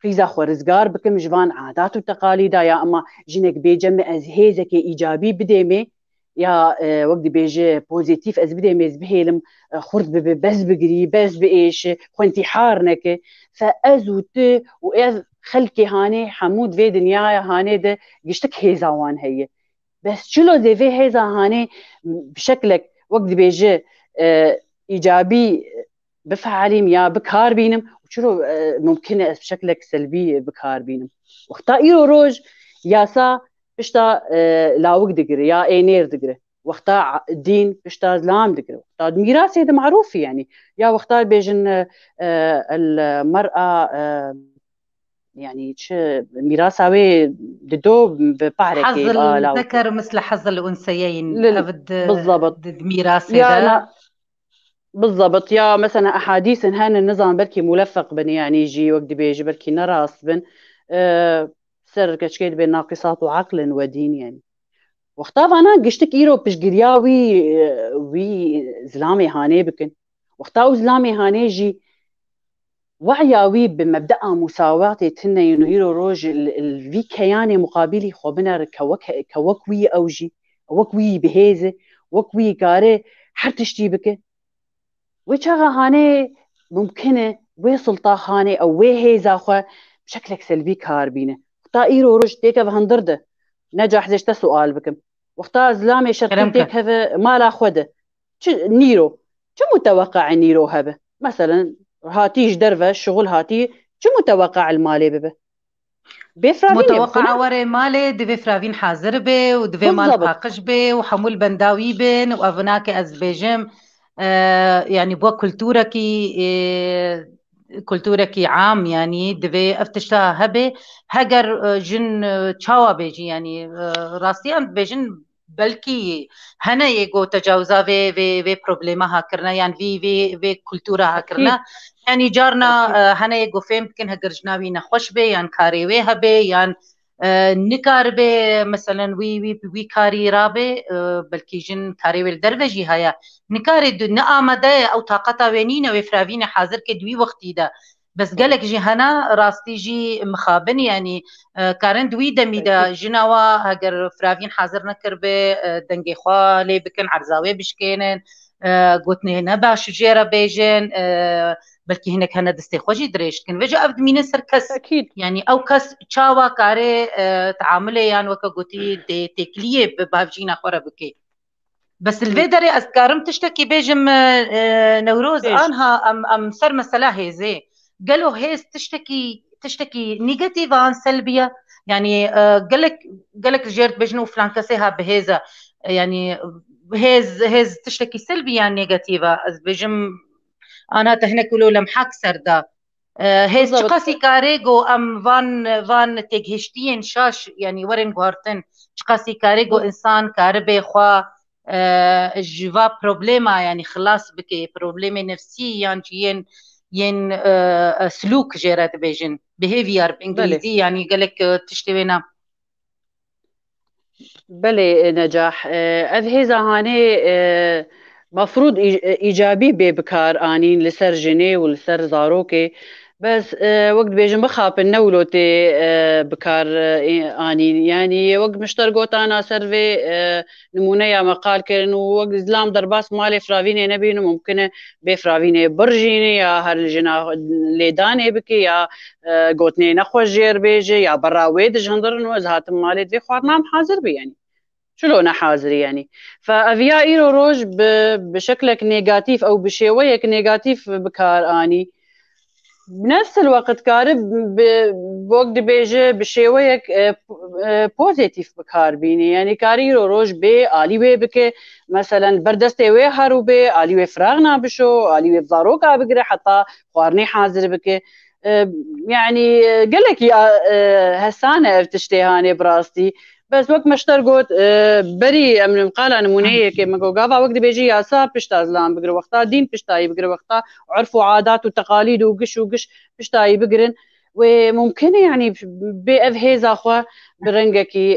قيزا خورزگار بكم جوان عادات وتقاليد يا اما جنك بيجمع از هيزك ايجابي بديمي يا وقت بيجي بوزيتيف از بدي ميز بهيلم خرد بس بقري بس بايش خو انتحار نك فازوت واذ خلكي هاني حمود في دنيا هاني ده قشتك هيزاوان هي بس شلو زي في هيزا هاني بشكلك وقت بيجي ايجابي بفعاليم يا بكار بينم وشلو ممكن بشكلك سلبي بكار بينم وقتا ايرو روج ياسا بشتا لا وقت دقري يا اينير دقري وقتا الدين بشتا زلام دقري وقتا ميراث هذا معروف يعني يا وقتا بيجن المرأة يعني ميراثاوي ددو حظ ببعركي لا الذكر مثل حظ الأنثيين أبد بالضبط ضد ميراث يا هذا. أنا بالضبط يا مثلا أحاديث هان النظام بركي ملفق بن يعني يجي وقت بيجي بركي نراس بن سر كشكيد بين ناقصات عقل ودين يعني واختاف أنا قشتك إيرو بشجرياوي وي زلامي هاني بكن واختاو زلامي هاني جي وعياوي بمبدأ مساواة تنين هيرو روج الفي كياني مقابلي خوبنا كوكوي أوجي وكوي بهيزة وكوي كاري حرتشتي بك ويشاغا هاني ممكنة وي سلطة هاني أو وي هيزا خو بشكلك سلبي كاربينة وقتا إيرو روج تيكا بهندرده نجاح زيشتا سؤال بكم وقتا زلامي شرقي كلامك تيكا مالا خوده نيرو شو متوقع نيرو هبه مثلا هاتيش درفة الشغل هاتي شو متوقع المالي ببه بيفرافين متوقع يبخونه وري مالي دفي فرافين حاضر بي ودفي مال بالضبط باقش بي وحمول بنداوي بن وافناك ازبيجم يعني بوا كلتوركي عام يعني دفي افتشتها هبي هجر جن تشاوا بيجي يعني راستيان بيجن بلكي هنا يجو تجاوزا في بروبليما هاكرنا يعني في كلتورا هاكرنا أكيد يعني جارنا أكيد هنا يجو فهم كن هجر جناوي نخوش بي يعني كاري وي هبي يعني نکار به مثلا وی کاری رابه بلکی جن کاری ول دروجی هيا نکار دو نآمده او طاقتا وینین و فراوین حاضر که دوی وقتی ده بس قالك جي هنا راستي جي مخابن يعني كارن دوي دمي دا أكيد جناوا هجر فرافين حاضر نكر به دنجي خوالي بكن عرزاوي بشكينن قوتني هنا باش جيرا بيجن بلكي هناك هنا دستي خوجي دريشت كن وجا ابد مين سركس أكيد يعني او کس چاوا کاره تعامله يعني وكا قوتي دي تكليه ببافجينا خورا بكي بس الفيدري أذكارم تشتكي بيجم نوروز إيش أنها أم سر مسألة هيزي قالوا هيز تشتكي نيجاتيفا سلبية يعني قالك جيرت بيجنو فلان كسيها بهيزة يعني هيز تشتكي سلبية يعني نيجاتيفا از بيجم أنا تهنك ولو لمحك سردا هيز بالضبط چقاسي كاريغو ام فان تيجهشتين شاش يعني ورن غارتن چقاسي كاريغو انسان كاربي خوا جوا بروبليما يعني خلاص بكي بروبليما نفسي يعني ين سلوك جيرات بيجن behavior بلي بانجليزي يعني قالك تشتوينا بلي نجاح أذهيزا هاني مفروض إيجابي ببكار آنين لسر جني ولسر زاروكي بس وقت بيجن بخاف النولو تي بكار آنين يعني وقت مشترقوت أنا سرفي نمونة يا مقال كرن وقت زلام درباس مالي فرافيني نبينو ممكن بفرافيني برجيني يا هالجنا ليداني بكي يا قوتني نخوش جير بيجي يا برا ويد جندرن وزهات مالي دي خوارنام حاضر بي يعني شلون حاضر يعني فافيا ايرو روج بشكلك نيجاتيف او بشويك نيجاتيف بكار اني بنفس الوقت كارب بوقت بيجي بشويك بوزيتيف بكار بيني يعني كاريرو روج بي آلي وي بك مثلا بردستي وي هارو بي آلي وي فراغنا بشو آلي وي بزاروكا بقري حتى خوارني حاضر بك يعني قال لك يا هسانه تشتي هاني براستي بس وقت مشتر قلت بري من مقالة نمونية كما قوقافا وقت بيجي ياسا بشتا زلام بقري وقتا دين بشتاي بقري وقتا عرفوا عادات وتقاليد وقش بشتاي بقرن وممكن يعني بأفهيزا أخوة برنجكي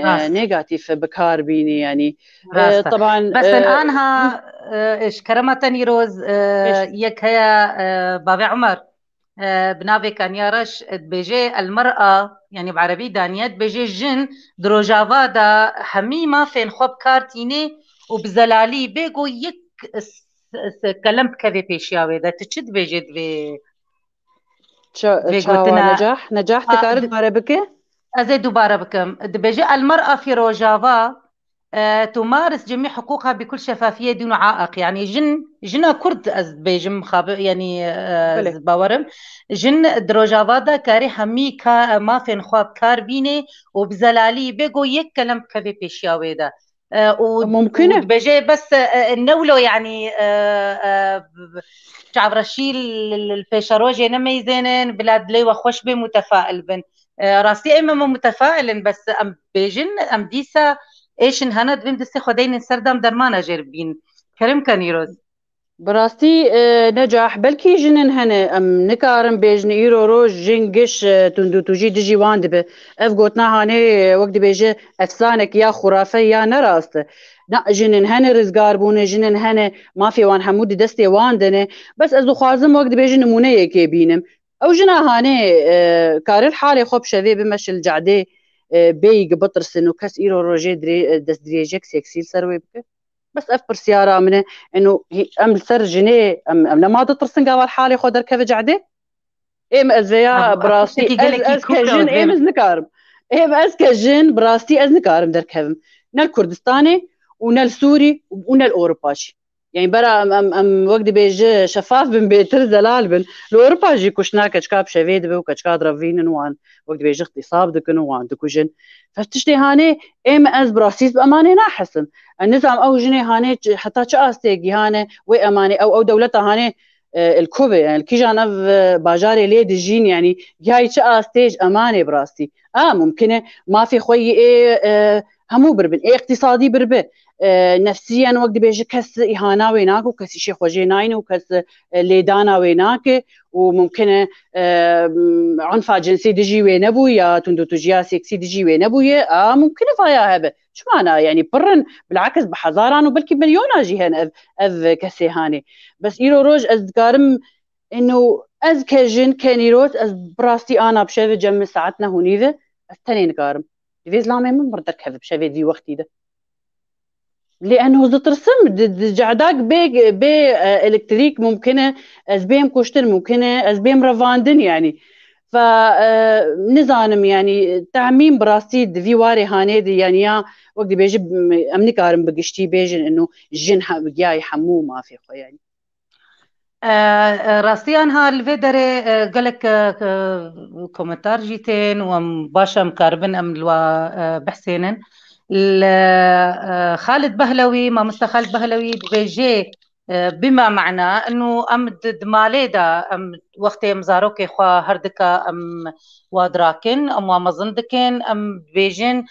راست نيجاتيف بكار بيني يعني راسته طبعا بس الآن ها إيش كرمتني روز إيش يك هيا بابي عمر بنابي كان يارش بيجي المرأة يعني بعربي دانيات بيجي جن دروجافا دا حميمة فين خوب كارتيني وبزلالي بيجو يك كلمت كذي بيشياوي دا تشد بيجي تشاوا بيقولنا نجاح تكارك باربكه. أزي دوباره بكم بيجي المرأة في روجافا تمارس جميع حقوقها بكل شفافية دون عائق. يعني جن كرد از بيجم خاب يعني بله باورم جن دروجافا دا كاري همي ما في نخواب كار بيني وبزلالي بيجو يك كلام كذي بيشياوي ده ممكنه ودبجي بس النولو يعني شعب رشيل الفيشروجي نمي زينن بلاد لي وخوش بي متفائل بن راسي اما متفائل بس ام بيجن ام ديسا ايشن هند بين دستي خدين سردم درمانا جربين كريم كان يروز براستي نجاح بلكي جنن هنا ام نكارم بيجن ايرو روج جنگش تندو تجي دجي واند به اف قوتنا هاني وقت بيجي افسانك يا خرافه يا نراست لا جنن هنا رزقار بونه جنن هنا ما في وان حمود دستي واندنه بس ازو خازم وقت بيجي نمونه يكي بينم او جنا هاني كار الحالي خوب شذي بمش الجعدي بيق بطرس انه كاس ايرو روجي دس دريجك سيكسيل سروي بك بس افبر سياره منه انه ام سر جنيه ام لما تطرسن قال حالي خود كيف جعده ام ازيا براسي افتكي قالك از كوكا كجن ام وزيم از نكارم ام از كجن براسي از نكارم دركهم نال كردستاني ونال سوري ونال اوروباشي يعني برا ام وقت بيجي شفاف بن بيتر زلال بن الاوروباجي كشنا كشكاب شفيد بو كشكاد رافين وان وقت بيجي اغتصاب دكن وان دكوجن فتشتي هاني ام از براسيس بامانه ناحسن النظام او جني هاني حتى شاستيجي هاني وي اماني او دولتها هاني الكوبي يعني الكيجانا باجاري ليه دجين يعني جاي تشا ستيج امانه براستي ممكنه ما في خوي همو بربن اقتصادي بربه نفسيا وقت بيجي كس اهانه ويناك وكس شيء خوجي ناين وكس ليدانا ويناك وممكن عنف جنسي دجي وينبو يا تندو تجيا سيكسي دجي وينبو يا ممكن فيا هبه شو معنى يعني برن بالعكس بحذاران وبلكي مليون جيهان اذ كسي هاني بس ايرو روج ازدكارم انه از كجن كانيروت از براستي انا بشافي جم ساعتنا هونيذا التنين كارم ديفيز لامي من بردك هذا بشافي دي وقتي ده لانه زترسم جعداك بي الكتريك ممكنه از بيم كوشتن ممكنه از بيم رفاندن يعني فنزانم يعني تعميم براستي دفي واري هاني دي يعني يا وقت بيجي امني كارم بقشتي بيجن انه الجن جاي حمو ما في خو يعني راستيان ها الفيدري قالك كومنتار جيتين ومباشا مكاربن ام لوا بحسينن خالد بهلوي ما خالد بهلوي بيجي بما معناه انه ام دمالي دا ام وقت مزاروكي خوا هردكا ام وادراكن ام ومزندكن ام بيجن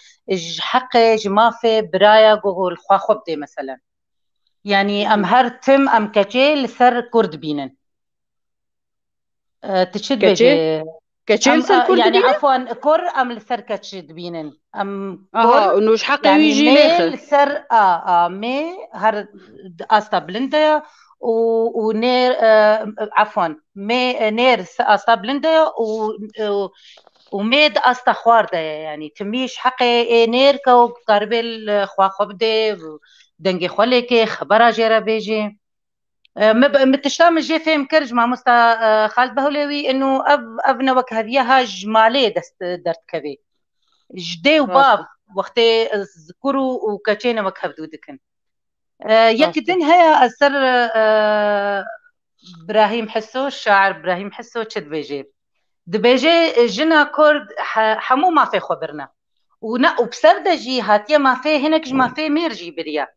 حقي جمافي برايا قول خوا خبدي مثلا يعني ام هرتم ام كتشي لسر كرد بينن تشد كتشي بيجي كتشي ام لسر كرد يعني بينا عفوا كر ام لسر كتشد بينن ام اها كر انه ايش حقه يعني يجي ليخه ميل سر مي هر استا بلندا ونير عفوا مي نير استا بلندا وميد استا خوارده يعني تميش حقي نير كو قربل خوا خبده دنگي خولك خبره جرا بيجي متشتام جي فهم كرج مع مستا خالد بهولوي انه ابنا وك هذيها جمالي دست درت كبي جدي وباف راسي وقت ذكروا وكاتشينا وك هبدو دكن راسي يكدن هيا السر ابراهيم حسو الشاعر ابراهيم حسو تشد بيجي دبيجي جنا كرد حمو ما في خبرنا وبسردجي هاتيا ما في هناك ما في ميرجي بريا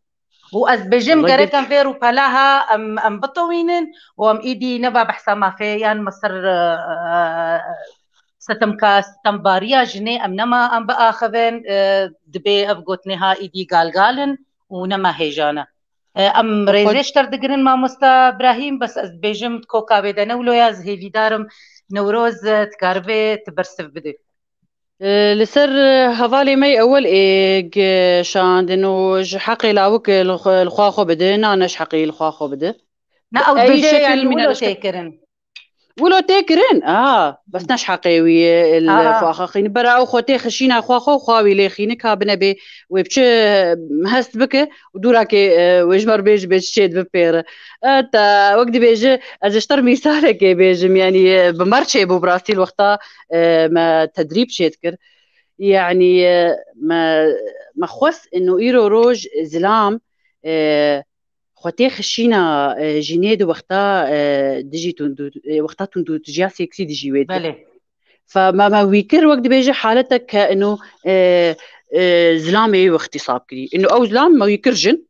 وأز بجم الله قريتم يقدك فيرو بلاها أم بطوينن وأم إيدي نبا بحسا ما في يعني مصر ستم باريا جني أم نما أم بآخذن دبي أفقوتنها إيدي قالن ونما هيجانا أم وخد ريزيش تردقرن ما مستا إبراهيم بس أز بجم كوكا بدنا ولو ياز هيلي دارم نوروز تقاربي تبرسف بدي لسر هفالي مي اول ايج شاند انه حقي لاوك الخواخو بده نانش حقي الخواخو بده نا أو باي بجي شكل يعني من ولو الاشكال تيكرن ولو تكرن بس نش حقيوي الخاخين برا او خوتي خشينا خو خاوي لي خينك هابنا بي وبش مهست بك ودوراك وجبر بيج بيشيد ببير تا وقت بيجي اشتر مثالك بيجم يعني بمرشي بو براسيل وقتا ما تدريب شيتكر يعني ما خوس انه ايرو روج زلام خوتي خشينا جينيد وقتا ديجي وقتا تندو تجيا سيكسي ديجي ويد بله فما ويكر وقت بيجي حالتك انه زلامي واختصاب كري انه او زلام ما ويكرجن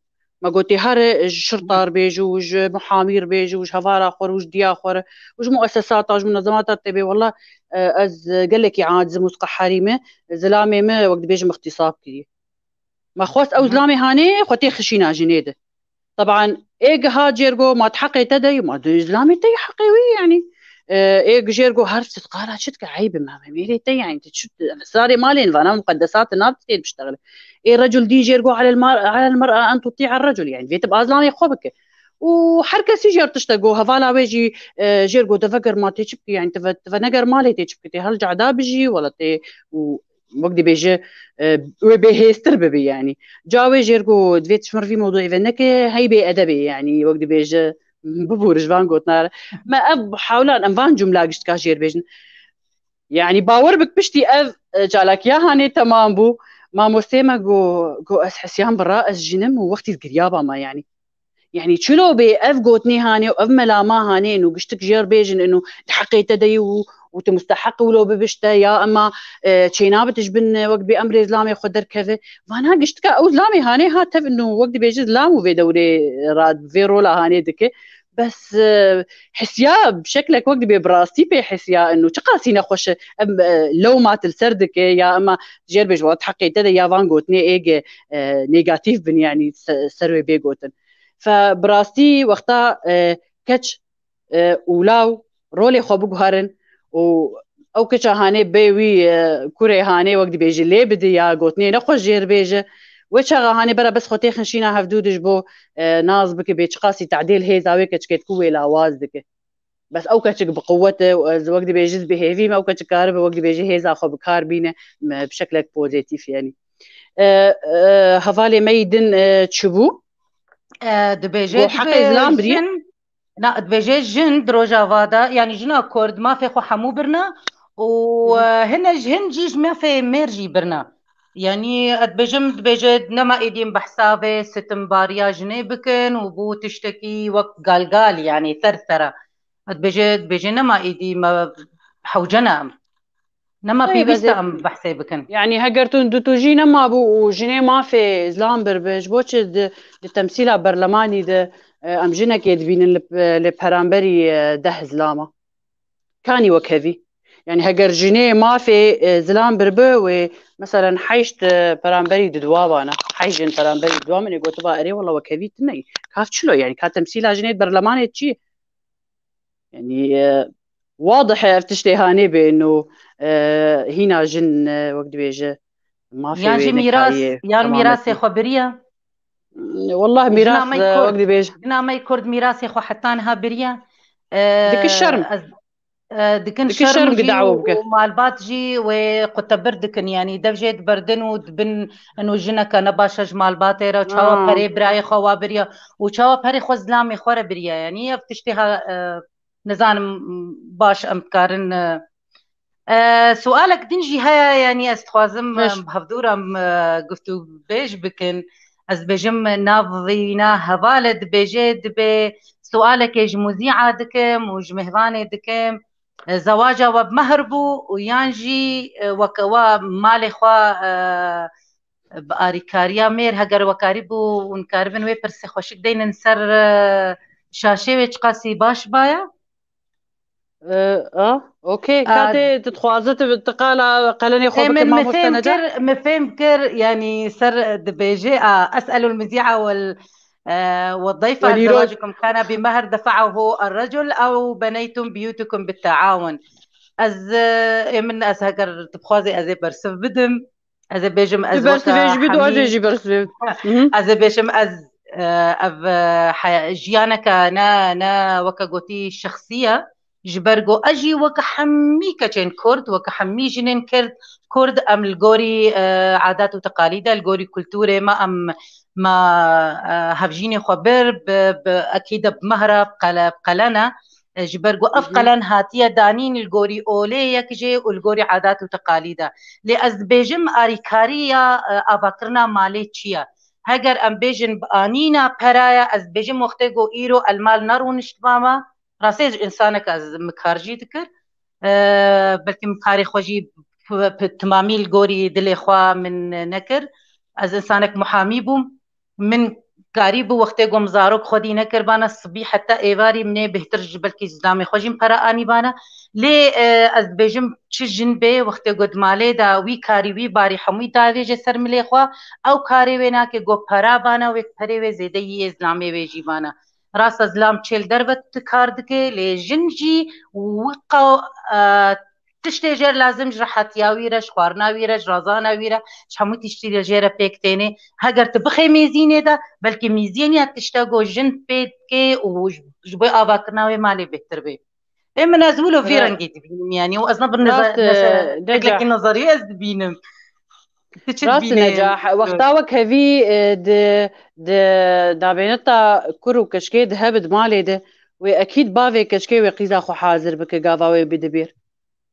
ما قلتي هر شرطار بيجو وج محامير بيجو وج هفار اخر وج دي اخر وج مؤسسات وج منظمات تبي والله از قال لك عاد زموس حريمه زلامي ما وقت بيجي اختصاب كري ما خوت او زلامي هاني خوتي خشينا جنيده طبعا ايج هاجرجو ما تحقي تدي ما دو زلامي تي حقيوي يعني ايج جيرجو هرت تقال شتك عيب ما ميري تي يعني تشت ساري مالين فانا مقدسات النار تي بشتغل اي الرجل دي جيرجو على المرأة ان تطيع الرجل يعني فيت بازلامي خوبك وحركة سيجر تشتغو هفالا ويجي جيرجو تفكر ما تشبكي يعني تفنقر مالي تشبكي هل جعدا بيجي ولا تي وقت بيجي وبهيستر ببي يعني جاوي جيرجو دفيت شمر في موضوع فنك هاي بي ادبي يعني وقت بيجي ببورج فان قوتنا ما اب حاولان ام فان جمله قشت كاشير بيجن يعني باور بك بشتي اف جالك يا هاني تمام بو ما مسيما جو اسحسيان براس جنم ووقتي القريابه ما يعني شلو بأف قوتني هاني وأف ملاما هاني إنه قشتك جير بيجن إنه تحقيت دي وتمستحق ولو ببشتا يا أما تشينا بتجبن وقت بأمر إسلامي خدر كذا فأنا قشتك أو إسلامي هاني هاتف إنه وقت بيجي إسلام وفي دوري راد في رولا هاني دكي بس حسيا بشكلك وقت ببراستي بحسيا إنه تقاسينا خوش لو ما تلسردك يا أما جير بيج وقت حقيت دي يا فان قوتني إيج نيجاتيف بن يعني سروي بيقوتن فبراستي وقتا كتش ولاو رولي خو بگهرن و او کچا هانه بیوی کوره هانه وقت بیجی لی بدی یا گوتنی نخوش جیر بیجه وچا هانه برا بس خوتي خنشينا هفدودش بو ناز بك بيش قاسي تعديل هي زاوية كتشكيت كوي لاواز دك بس او كتشك بقوته وقت بيجز بهيفي ما او كتشك كارب وقت بيجي هي زاخو بكار بينه بشكلك بوزيتيف يعني هفالي ميدن تشبو دبيجي جو حق إسلام بريه جن لا دبيجي جن دروجا فادا يعني جنا كورد ما في خو حمو برنا وهن جهن جيج ما في ميرجي برنا يعني ادبجم دبيجي نما ايديم بحسابي ستم باريا جني بكن وبو تشتكي وقت قال يعني ثرثرة دبيجي نما ايدي ما حوجنا نما طيب بيويستا ام بحسي بكن يعني هقرتون دوتوجينا ما بو وجني ما في زلام بربج بوش التمثيل برلماني ده ام جنا كيد بين لبرامبري ده زلاما كاني وكذي يعني هقر جني ما في زلام بربه ومثلا حيشت برامبري ددوابانا حيجن برامبري ددوامن يقول تبا اري والله وكذي تني كاف شلو يعني كتمثيل جني برلماني تشي يعني واضح افتشتي هاني بانه هنا جن وقت بيجي ما في يانجي وينك ميراث هاي يان ميراث تمامتي خبرية والله جنا ميراث ماي وقت كرد بيجي جنا ماي كرد ميراثي خو حتانها بريا ديك الشرم دكن ديك الشرم شرمجي قدعوا بك ومالباتجي وقتبر دكن يعني دفجت بردن ودبن انو جنك نباشج مالباتيرا وشاوا بري براي خوا بريا وشاوا بري خو زلامي خورا بريا يعني بتشتيها نزان باش امكارن سؤالك دنجي هيا يعني استخوازم فش بهفدورم قفتو بيش بكن از بجم نافينا هبالد بيجد بسؤالك يج مذيعة دكم وج مهراني دكم زواجا وبمهربو ويانجي وكوا مالي خوا باريكاريا مير هجر وكاريبو ونكاربن وي برسي خوشك دين نسر شاشي ويج قاسي باش بايا اوكي كاتي تتخوازت بالتقالة قالني خوبك ما مستنجة مفهم كر يعني سر دبيجي أسأل المذيعة والضيفة هل وليرود زواجكم كان بمهر دفعه الرجل أو بنيتم بيوتكم بالتعاون از من از هكر تبخوازي از برسف بدم از بيجم از برسف وكا ايش بدو حمي اجي برسف از بيجم از جيانك نا وكا قوتي شخصية جبرگو اجي وكحمي كجن كرد وكحمي جنين كرد ام الجوري عادات وتقاليد الجوري كلتوري ما هفجيني خبر اكيد بمهرة بقلنا جبرگو افقلن هاتيه دانين الجوري اولي يكجي والجوري عادات وتقاليد لأز بيجم اريكاريا افاكرنا مالي تشيا هجر ام بيجن بانينا برايا از بيجم وقتگو ايرو المال نرو نشتماما راسي انسانك از مكارجي دكر بلكي مكاري خوجي تمامي الجوري دلي خوا من نكر از انسانك محامي بوم من قريب وقتگو مزاروك خودي نكر بانا الصبي حتى ايواري مني بهتر بلكي زلامي خوجي مقرا اني بانا لي از بيجم تشجن بي وقتگو دمالي دا وي كاري وي باري حموي داوي جي سر ملي خوا او كاري وينا كي گو پرا بانا ويك پري وي زيده يي زلامي ويجي بانا راس زلام تشيل دربت كاردكي لجنجي وقا تشتي جير لازم جرحت ياويرش خوارناويرش رازاناويرش شحمو تشتي جير بيكتيني هاگر تبخي ميزيني دا بلكي ميزيني تشتاقو جن بيتكي وجبي آواكرناوي مالي بهتر بي اما نازولو في رنجي تبينم يعني وأصلا بالنظر النظرية تبينم راس نجاح وقتاوك هذي دابينتا كرو كشكي دهبد مالي ده واكيد بافي كشكي وقيزا خو حاضر بك قاضاوي بدبير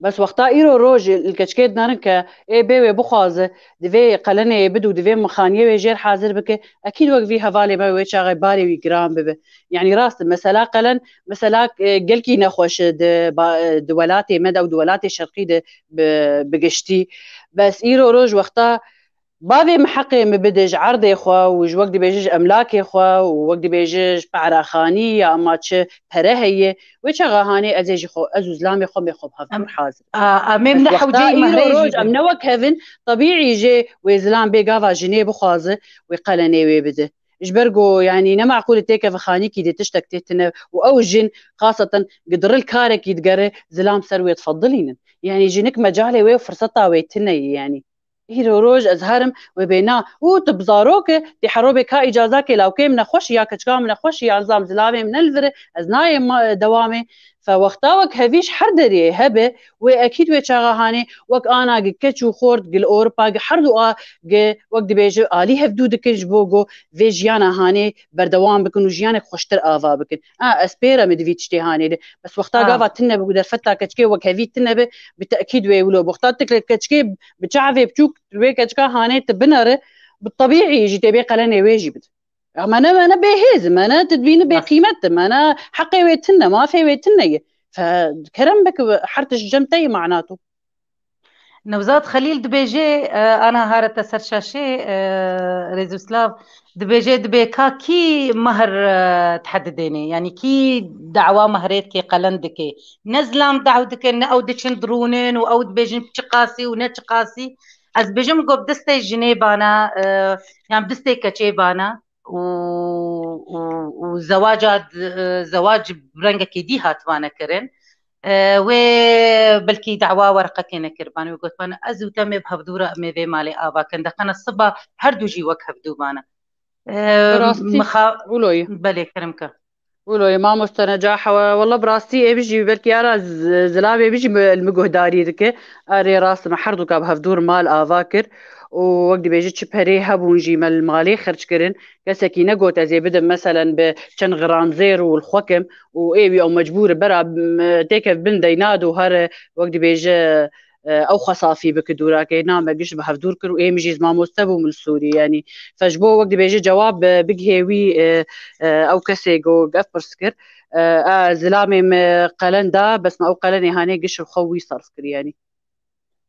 بس وقتا ايرو روج الكشكي دنارنك اي بي بخازه دفي قلنه بدو دفي مخانيه وجير حاضر بك اكيد وقفي هفالي ما ويشا باري ويجرام ببه يعني راس مثلا قلن مثلا قلكي نخوش دولاتي مدى ودولاتي شرقي بقشتي بس ايرو روج وقتا بافي محقي مبدج عرضي خوا وج وقت بيجج املاكي خوا ووقت بيجج بعراخاني يا اما تش برهيه وچ غهاني ازيج خو ازو زلامي خو بخو هفور حاضر امام نحو جاي مهريج ام نوك هيفن طبيعي جي وزلام بيغافا جنيه بخازه وقلني ويبده جبرجو يعني نما معقول تيكا فخاني كي دي تشتك تتنا او جن خاصه قدر الكارك يتقري زلام سروي تفضلين يعني جنك مجالي وي فرصتها ويتني يعني هيرو روج ازهرم وبينا وتبزاروك دي حروبك ها اجازاك لو كي من خوش يا كتكا من خوش يا نظام زلامي من الفر ازناي دوامي فوقتاوك هذيش حردري هبه واكيد ويتشاغهاني وك انا كتشو خورد قل اوربا حردو وقت بيجي الي هفدودك جبوغو فيجيانا هاني بردوام بكن وجيانك خوشتر افا بكن اسبيرا مدفيتشتي هاني بس وقتا غافا تنب بقدر فتا كتكي وك هذي تنب بالتاكيد ويولو وقتاتك كتكي بتشعفي بتشوك كتكا هاني تبنر بالطبيعي يجي تبي قلني واجب ما انا بهزم انا تدبين بقيمته ما انا حقي ويتنا ما في ويتنا فكرم بك حرتش جمتي معناته نوزاد خليل دبيجي انا هارت سرشاشي ريزوسلاف دبيجي دبيكا كي مهر تحدديني يعني كي دعوة مهريت كي قلندكي نزلام دعودك او دشن درونن او دبيجن بشقاسي ونتشقاسي از بيجم قب دستي جنيبانا يعني دستي كتشيبانا وزواجات زواج برنجك دي هاتوانا كرن وبلكي دعوة ورقة كنا كربان وقلت بانا أزو تم بهفدورة ميفي مالي آبا كان دقنا الصبا هردو جي وك هفدو بانا قولوي بلي كرمك قولوي ما مستنجاح والله براستي بيجي بلكي أنا زلابي بيجي المجهداري ذكي أري راس محردو كاب هفدور مال آفاكر ووقت بيجي تشبهري هبونجي مال مالي خرج كرن كسكي نقوت زي بدم مثلا بشن غران زير والخوكم وإيه أو مجبور برا تيكف بن دينادو هر وقت بيجي او خصافي بكدورا كي نام قش بهفدور كرو اي مجيز ما مستبو من السوري يعني فجبو وقت بيجي جواب بقهوي او كسيجو قفرسكر زلامي قلندا بس ما او قلني هاني قش خوي صرفكر يعني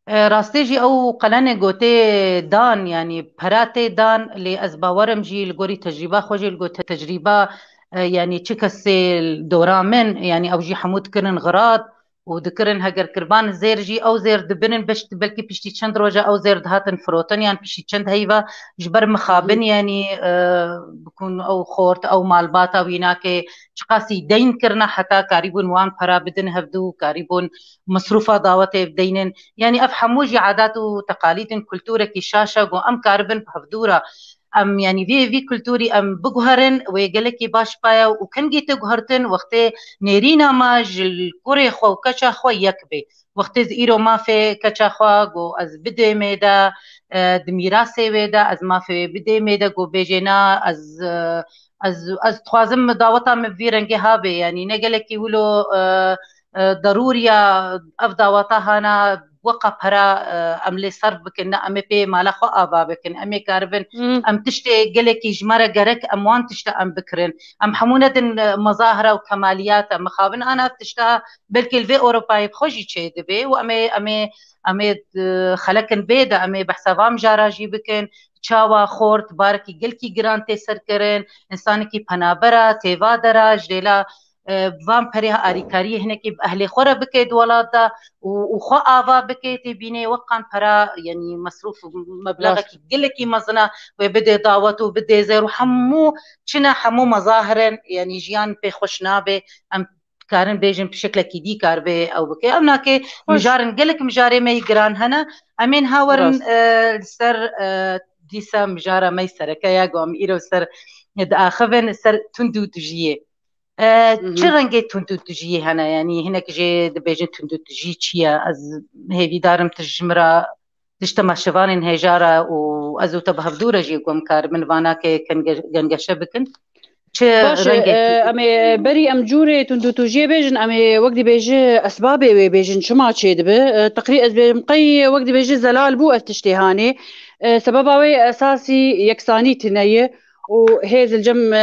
راستيجي او قلنه گوته دان يعني پراته دان لازباورم جي الگوري تجربه خوجي الگوته تجربه يعني تشكسي دورامن يعني او جي حمود كرن غراض وذكرن هجر كربان زير جي او زير دبنن باش بلكي بشتي چند روجا او زير دهاتن فروتن يعني بشتي چند هيفا جبر مخابن يعني بكون او خورت او مالباتا ويناك چقاسي دين كرنا حتى قريبون وان پرا بدن هفدو قريبون مصروفا دعوته بدينن يعني افهموجي عادات وتقاليد كلتورة كي شاشة وام كاربن بهفدورة ام يعني في كلتوري ام بجهرن ويقلكي باش بايا وكان جيت جهرتن وقت نيرينا ماج الكوري خو كشا خو يكبي وقت إيرو ما في كشا خو جو از بدي ميدا دميراسي ويدا از ما في بدي ميدا جو بيجينا از توازم دعوتا من فيرنجي هابي يعني نقلكي ولو ضرورية أفضل وطهنا وقف هرا أم لي صرف بكن أم بي مالا خو آبا بكن أم كاربن أم تشتي قلكي جمرة قرك أم وان تشتا أم بكرن أم حمونة مظاهرة وكماليات أم خابن أنا تشتا بلكي الفي أوروباي بخوجي تشي دبي وأمي خلقن بيدا أمي بحسابام جاراجي بكن چاوا خورت بارکی گلکی گرانتی سرکرن انسانی کی پنابرا تیوا دراج دیلا وام پرها آریکاری هنکی اهل خورا بکید ولادا وخو آوا بکید بینه وقان پرا يعني مصروف مبلغ گلکی مزنا وبدي دعوت وبدي زير وحمو چنا حمو مظاهرن يعني جيان بي خوشنابه ام كارن بيجن بشكل كيدي كاربي او بكي امنا كي مجارن قلك مجاري ما يقران هنا امين هاورن سر ديسا مجارة ميسرة كيا قوم إيرو سر داخفن سر تندو تجيه چرنگه تندو تجيه هنا يعني هناك جي دبيجن تندو تجيه چيا از هيفي دارم تجمرا تجتمع شوانين هجارة وازو تبهف دورة جي قوم كار من وانا كي كان جنگشه بكن باش امي بري ام جوري تندو توجي بيجن امي وقت بيجي اسبابي بيجن شما تشيد به تقريبا مقي وقت بيجي زلال بو اشتهاني سبباوي اساسي يكساني تنيه وهيز الجم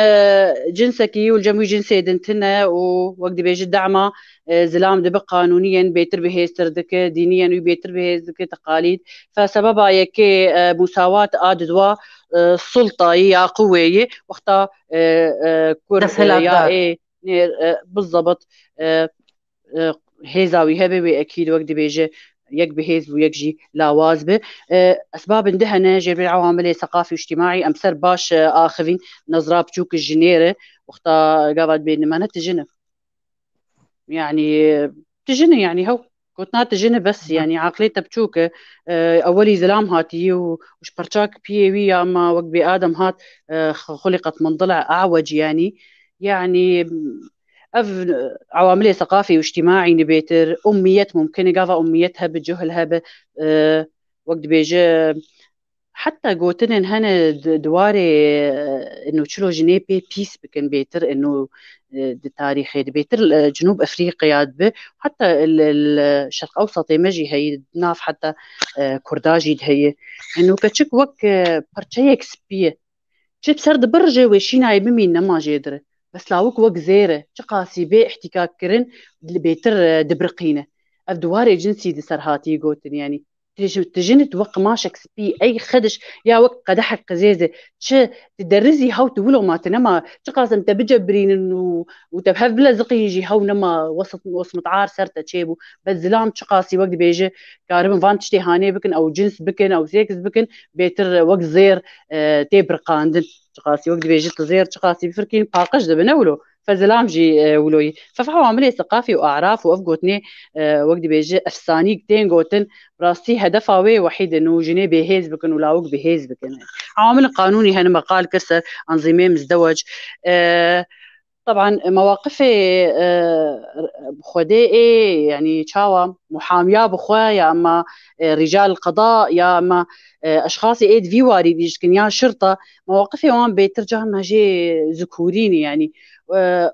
جنسكي والجموي جنسي دنتنا ووقت بيجي دعمه زلام دبق قانونيا بيتر بهيز تردك دينيا وبيتر بهيز تقاليد فسببها يكي مساواة آددوا السلطة يا قوية وقتها كر يا ايه بالضبط هيزاوي هبه اكيد وقت بيجي يك بهيز ويك جي لا وازبه اسباب اندهنا جيب العوامل ثقافي واجتماعي امسر باش اخذين نظره بتشوك الجنيره وقتها قاعد بين ما نتجنه يعني تجنه يعني هو كنت تجنه بس يعني عقليتها بتشوك اولي زلام هاتي وش برشاك بيوي اما وقت بادم هات خلقت من ضلع اعوج يعني عوامل ثقافي واجتماعي نبيتر أمية ممكن قاضى أميتها بجهلها وقت بيجي حتى قوتن هنا دواري انه تشلو جنيبي بيس بكن بيتر انه تاريخي بيتر جنوب افريقيا به حتى الشرق اوسط مجي هي ناف حتى كرداجي هي انه كتشك وك برشيك سبيه شت سرد برجه وشينا يبمي نما جيدره بس لاوك وك زيره شقاسي بي احتكاك كرن بيتر دبرقينه الدواري جنسي دي سرهاتي قوتن يعني تجن توق ماشك سبي اي خدش يا وقت قدحك قزيزه ش تدرزي هاو تقولوا ما تنما شقاسم تبجبرين انه وتبهف بلا زقي يجي هاو نما وسط متعار سرته تشيبو بس زلام شقاسي وقت بيجي كارم فان تشتي هاني بكن او جنس بكن او سيكس بكن بيتر وقت زير تبرقاندن شقاسي وقت بيجي تزير شقاسي بفركين باقش دبنولو فزلام جي ولوي ففحوا عملية ثقافي وأعراف وأفقوتني وقت بيجي أفساني كتين قوتن براستي هدفاوي وحيد إنه جنيه بهيز بكن ولاوك بهيز بكن عوامل قانوني هنا مقال كسر أنظمة مزدوج طبعا مواقفي خدائي يعني شاوا محامية بخوا يا اما رجال القضاء يا اما اشخاص ايد في وارد يشكن يا شرطه مواقفي وان بيترجع جي ذكوريني يعني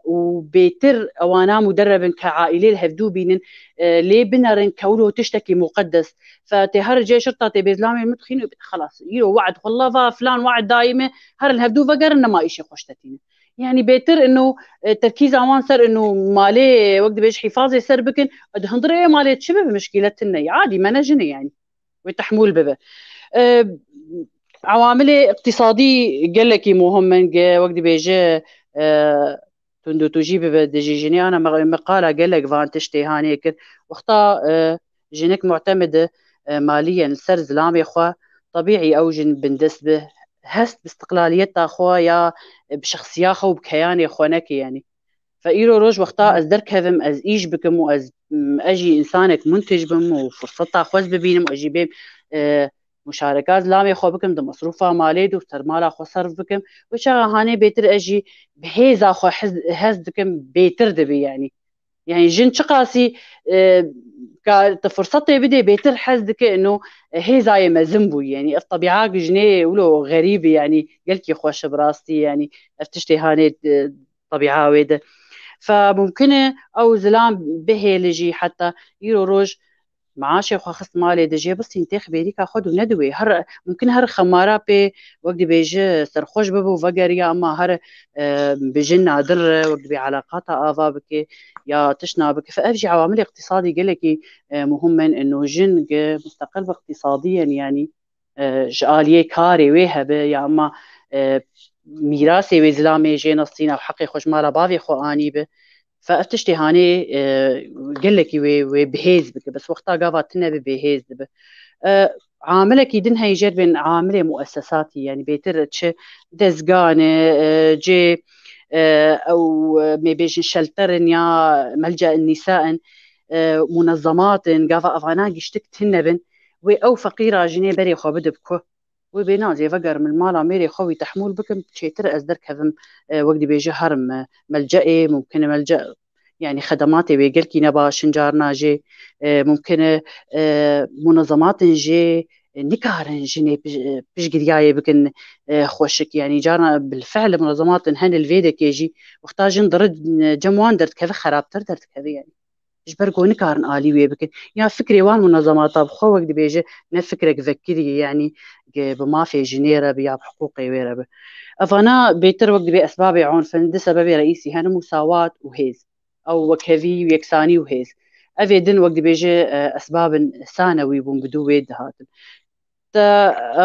وبيتر وانا مدرب كعائله الهفدو بين ليه بنرن كولو تشتكي مقدس فتهر جي شرطه بيزلامي المدخين خلاص يرو وعد والله فلان وعد دائمه هر الهفدو فقرنا ما إشي خوشتتين يعني بيتر انه تركيز اوان سر انه مالي وقت بيش حفاظي سر بكن هندري مالي تشبه بمشكلتنا عادي ما نجني يعني وتحمول ببه عوامل اقتصادي قال لك مهم من وقت بيجي تندو تجيب بدجي جيني انا مقاله قال لك فان تشتي هانيك وقتا جينك معتمده ماليا سر زلام يا اخوه طبيعي او جن بندس به هست باستقلاليتها خويا بشخصية خو بكياني خوانك يعني فإيرو روج وقتا از درك هذم از إيش بكم وأز أجي إنسانك منتج بم وفرصتها خوز ببينم وأجي بيم مشاركات لامي خو بكم د مصروفه مالي دو سرمالا خو صرف بكم وشغا هاني بيتر اجي بهيزا خو هز دكم بيتر دبي يعني جن شقاسي كفرصتي بدي بيتر حزدك انه هي زي ما زنبو يعني الطبيعه جنيه ولو غريبه يعني قلت خوش براستي يعني افتشتي هاني طبيعه ويده فممكن او زلام به لجي حتى يرو روج معاشي خو خص مالي دجي بس ينتخ بيريكا خود ندوي هر ممكن هر خمارا بي وقت بيجي سرخوش ببو فقريا اما هر بجن نادر وقت بعلاقاتها افا بك يا تشنا بك فافجي عوامل اقتصادي قال لك مهما انه جن مستقل اقتصاديا يعني جاليه كاري ويها يا اما ميراثي وزلامي جي نصين او حقي خوش مالا بافي خو اني به فافتشتي هاني قال لك بهيز بك بس وقتها قافت تنبي بهيز بك عاملك يدنها يجد بين عامله مؤسساتي يعني بيترتش دزقانه جي او ما بيجي شلترن يا ملجأ النساء منظمات قافا افانا قشتك بن او فقيره جنيه بري خو بدبكو وبينازي فقر من مالا ميري خوي تحمول بكم تشيتر ازدر كذم وقت بيجي هرم ملجئي ممكن ملجأ يعني خدماتي بيقلكي نبا شنجارنا جي ممكن منظمات جي نكارن جني بيجي بكن خوشك يعني جارنا بالفعل منظمات هن الفيدك يجي واختاجن درد جموان درد كذا خراب درد كذا يعني جبرقو نكارن آلي ويبكن يا فكري وان منظمات بخو وقت بيجي نفكرك ذكري يعني بما في جنيرة بيا بحقوقي ويرب أفانا بيتر وقت بأسباب عنف ده سبب رئيسي هنا مساواة وهيز أو وكذي ويكساني وهيز أفيدن وقت بيجي أسباب ثانوي بدو ويد هاتن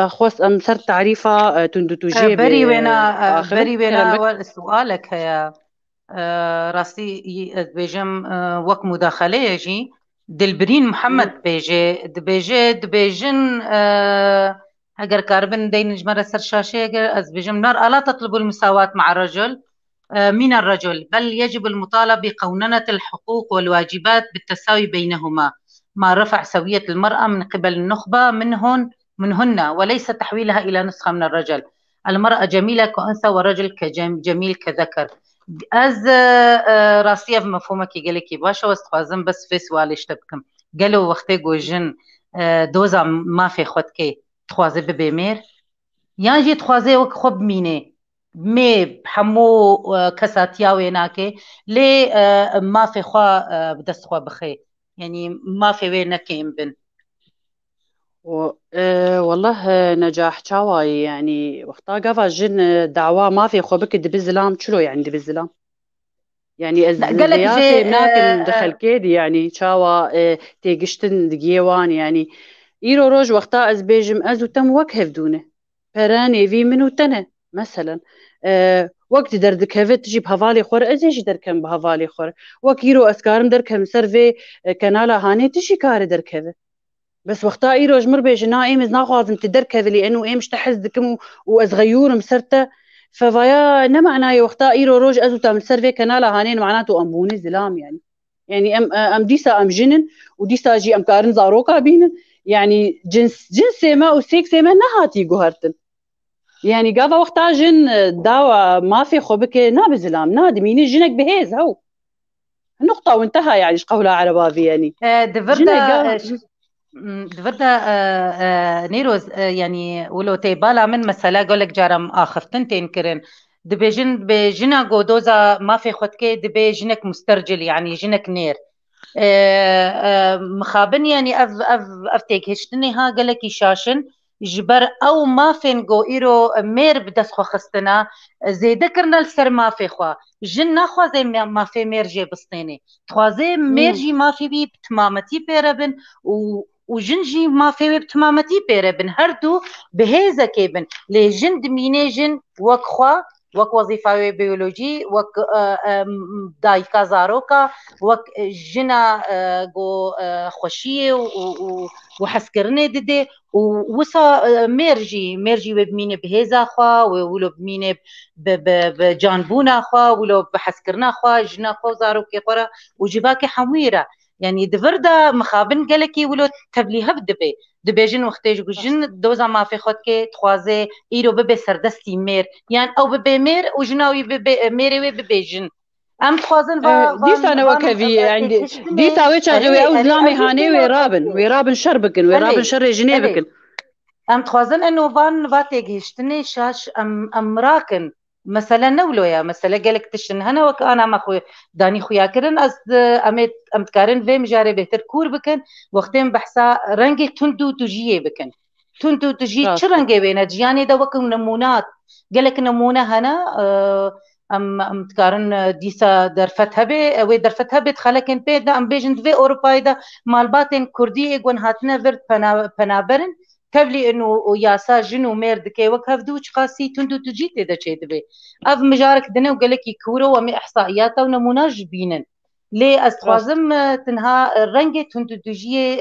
خوص أم سر تعريفة تندو جي بري وينا بآخر بري وينا سؤالك هيا راستي بيجم وك مداخلة يجي دلبرين محمد بيجن اگر كاربن دين جمرة سر شاشة اگر از بيجم نار ألا تطلب المساواة مع الرجل من الرجل بل يجب المطالبة بقوننة الحقوق والواجبات بالتساوي بينهما مع رفع سوية المرأة من قبل النخبة منهن وليس تحويلها إلى نسخة من الرجل. المرأة جميلة كأنثى والرجل جميل كذكر. از راستیه مفهومه که گلی که باشه و استخوازم بس في سوال اشتبكم قالوا وقتی گوجن دوزا ما في خود که تخوازه ببیمیر یا جی تخوازه وک خوب مینه می حمو كساتيا ويناكي لي ما في خوا بدست خوا بخي يعني ما في وينك بن والله نجاح شاواي يعني وقتا قفا جن دعوة ما في خوبك دبزلام شلو يعني دبزلام يعني زياسي مناكن دخل كيدي يعني شاوا تيقشتن دقيوان يعني إيرو روج وقتا از بيجم ازو تم وكهف دونه براني في منو تنه مثلا وقت دردك هفت تجيب هفالي خور ازيش دركم بهفالي خور وكيرو اسكارم دركم سرفي كنالا هاني تشي كار دركه بس وقتا إيرو جمر بيجنا إيم إز ناخوازم تدركه لأنه إيم شتحز دكم وأزغيور مسرته ففيا نمعنا وقتا إيرو روج أزو تام سرفي كنالا هانين معناته أمبوني زلام يعني أم ديسا أم جنن وديسا جي أم كارن زاروكا بينن يعني جنس ما وسيك ما نهاتي جوهرتن يعني قافا وقتا جن داوا ما في خبك نابزلام نادميني جنك بهيز هو النقطة وانتهى يعني قولها على بابي يعني دفردا نيروز يعني ولو تيبالا من مسألة قولك جارم آخفتن تنكرن دبيجن بجنا قودوزا ما في خدكي دبي جنك مسترجل يعني جنك نير مخابن يعني أف تيك هشتني ها قالك يشاشن جبر أو ما فين جو إيرو مير بدس خو خستنا زي ذكرنا السر ما في خوا جن خوا زي ما في مير جي بسطيني خوازي مير جي ما في بي بتمامتي بيربن وجنجي ما في بتمامتي بيربن هردو بهيزا كيبن لي جن دميني جن وكخوا وك وظيفة بيولوجي وك دايكا زاروكا وك جنا جو خوشية وحسكرني ددي ووصا ميرجي وبميني بهيزا خوا ولو بميني بجانبونا خوا ولو بحسكرنا خوا جنا خوا زاروكي خورا وجباكي حميرة يعني دفردا مخابن قالكي ولو تبليها بدبي دبیجن وقتی جن دوزا ما في خود که تخوازه ایرو ببه سردستی میر یعنی او ببه میر و جناوی ببه میری و ببیجن ام تخوازن ديسا أنا وكذي عندي ديسا ويتشاغي أو زلامي هاني ويرابن شربكن ويرابن شر جنيبكن ام تخوازن انه فان تيجيشتني شاش ام راكن مثلا نولويا مثلا قالك تشن هنا وك انا ما خو داني خويا كرن از امت امتكارن في مجاري بهتر كور بكن وقتين بحثا رنگي تندو تجيه بكن تندو تجي تشرنگي بينا جياني دا وك نمونات قالك نمونه هنا ام تكارن ديسا درفتها بي وي درفتها بي تخلكن بي دا ام بيجن في اوروبا دا مالباتن كردي اگون هاتنا ورد پنابرن قبلي انه ياسا جنو ميرد كي وك هفدوش قاسي تندو تجيتي دا شيء دبي اف مجارك دنا وقالك يكورو ومي احصائيات ونموناج بينن ليه استخوازم تنها الرنجة تندو تجي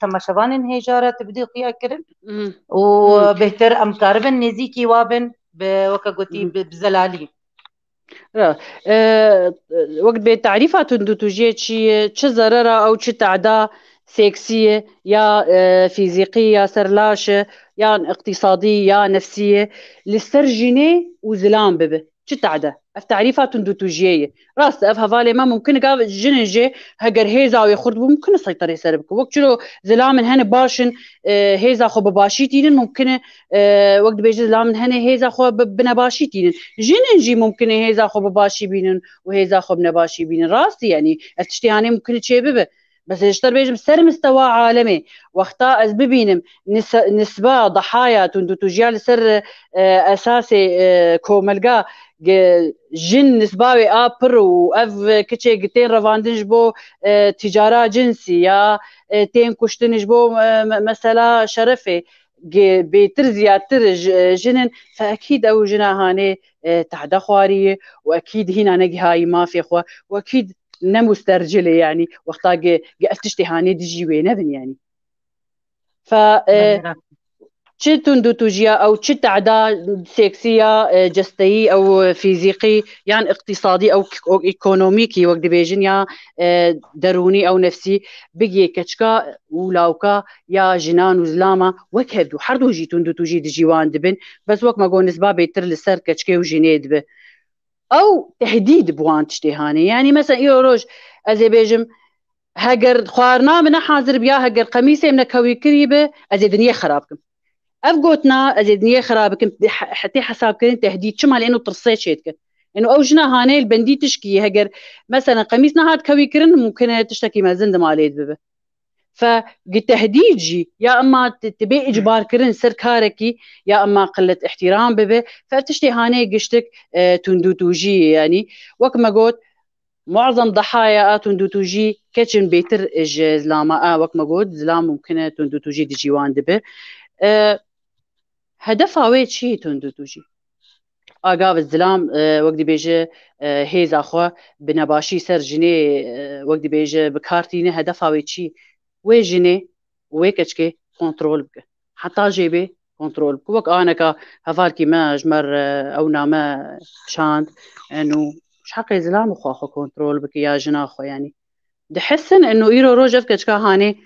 تماشوان هجارة تبدي خيا كرن وبهتر امكاربن نزيكي وابن وكا قلتي بزلالي وقت بتعريفها تندو تجي چه ضرره او چه تعدا سيكسية يا فيزيقية يا سرلاشة يا اقتصادية يا نفسية للسرجنة وزلام ببه شو تعدا اف تعريفات تندو توجيه راس اف هفالي ما ممكن قال جنجي هجر هيزا ويخرد ممكن يسيطر يسربك وقت شنو زلام هن باشن هيزا خو بباشيتين ممكن وقت بيجي زلام هن هيزا خو بنباشيتين جنجي ممكن هيزا خو بباشي بينن وهيزا خو بنباشي بينن راسي يعني افتشتي ممكن تشي ببه بس يشتر بيجم سر مستوى عالمي واخطاء از ببينم نسبة ضحايا تندو تجيال سر اساسي كوملقا جن نسباوي ابر واف كتشي قتين رفاندنج بو تجارة جنسي يا تين كشتنج بو مثلا شرفي بيتر زيادتر جنن فاكيد او جنا هاني تعدا خواريه واكيد هنا نجي هاي ما في اخوه واكيد نمسترجله يعني وقتا قفتشتي هاني دجي وينبن يعني ف چه تندو توجيا او چه تعدا سيكسية جستي او فيزيقي يعني اقتصادي او ايكونوميكي وقت بيجن يا دروني او نفسي بيجي كتشكا ولاوكا يا جنان وزلاما وكهدو حردو جي تندو توجي دجيوان دبن بس وقت ما قول نسبة بيتر لسر كتشكي وجينيد به او تهديد بوان تشتي هاني يعني مثلا يوروج ازي بيجم هجر خوارنا من حاضر بيا هجر قميصي من كوي كريبه ازي دنيا خرابكم افقوتنا ازي دنيا خرابكم حتى حساب كرين تهديد شو لانه طرصيت شيتك انه اوجنا هاني البندي تشكي هجر مثلا قميصنا هاد كوي كرن ممكن تشتكي ما زند ماليد ببه فالتهديد جي يا اما تبي اجبار كرن سر كاركي يا اما قله احترام ببه فتشتي هاني قشتك تندو توجي يعني وكما قلت معظم ضحايا تندو توجي كتشن بيتر زلاما وكما قلت زلام ممكن تندو توجي دجيوان دبه هدفها ويت شي تندو توجي قاف الزلام وقت بيجي هيز اخو بنباشي سر جني وقت بيجي بكارتيني هدفها ويت شي وي جني وي كتشكي كنترول بك حتى جيبي كنترول بك وك انا كا هفالكي ما جمر او نامه شاند انه مش حق زلام اخو كنترول بك يا جنا اخو يعني دحسن انه ايرو روجف كتشكا هاني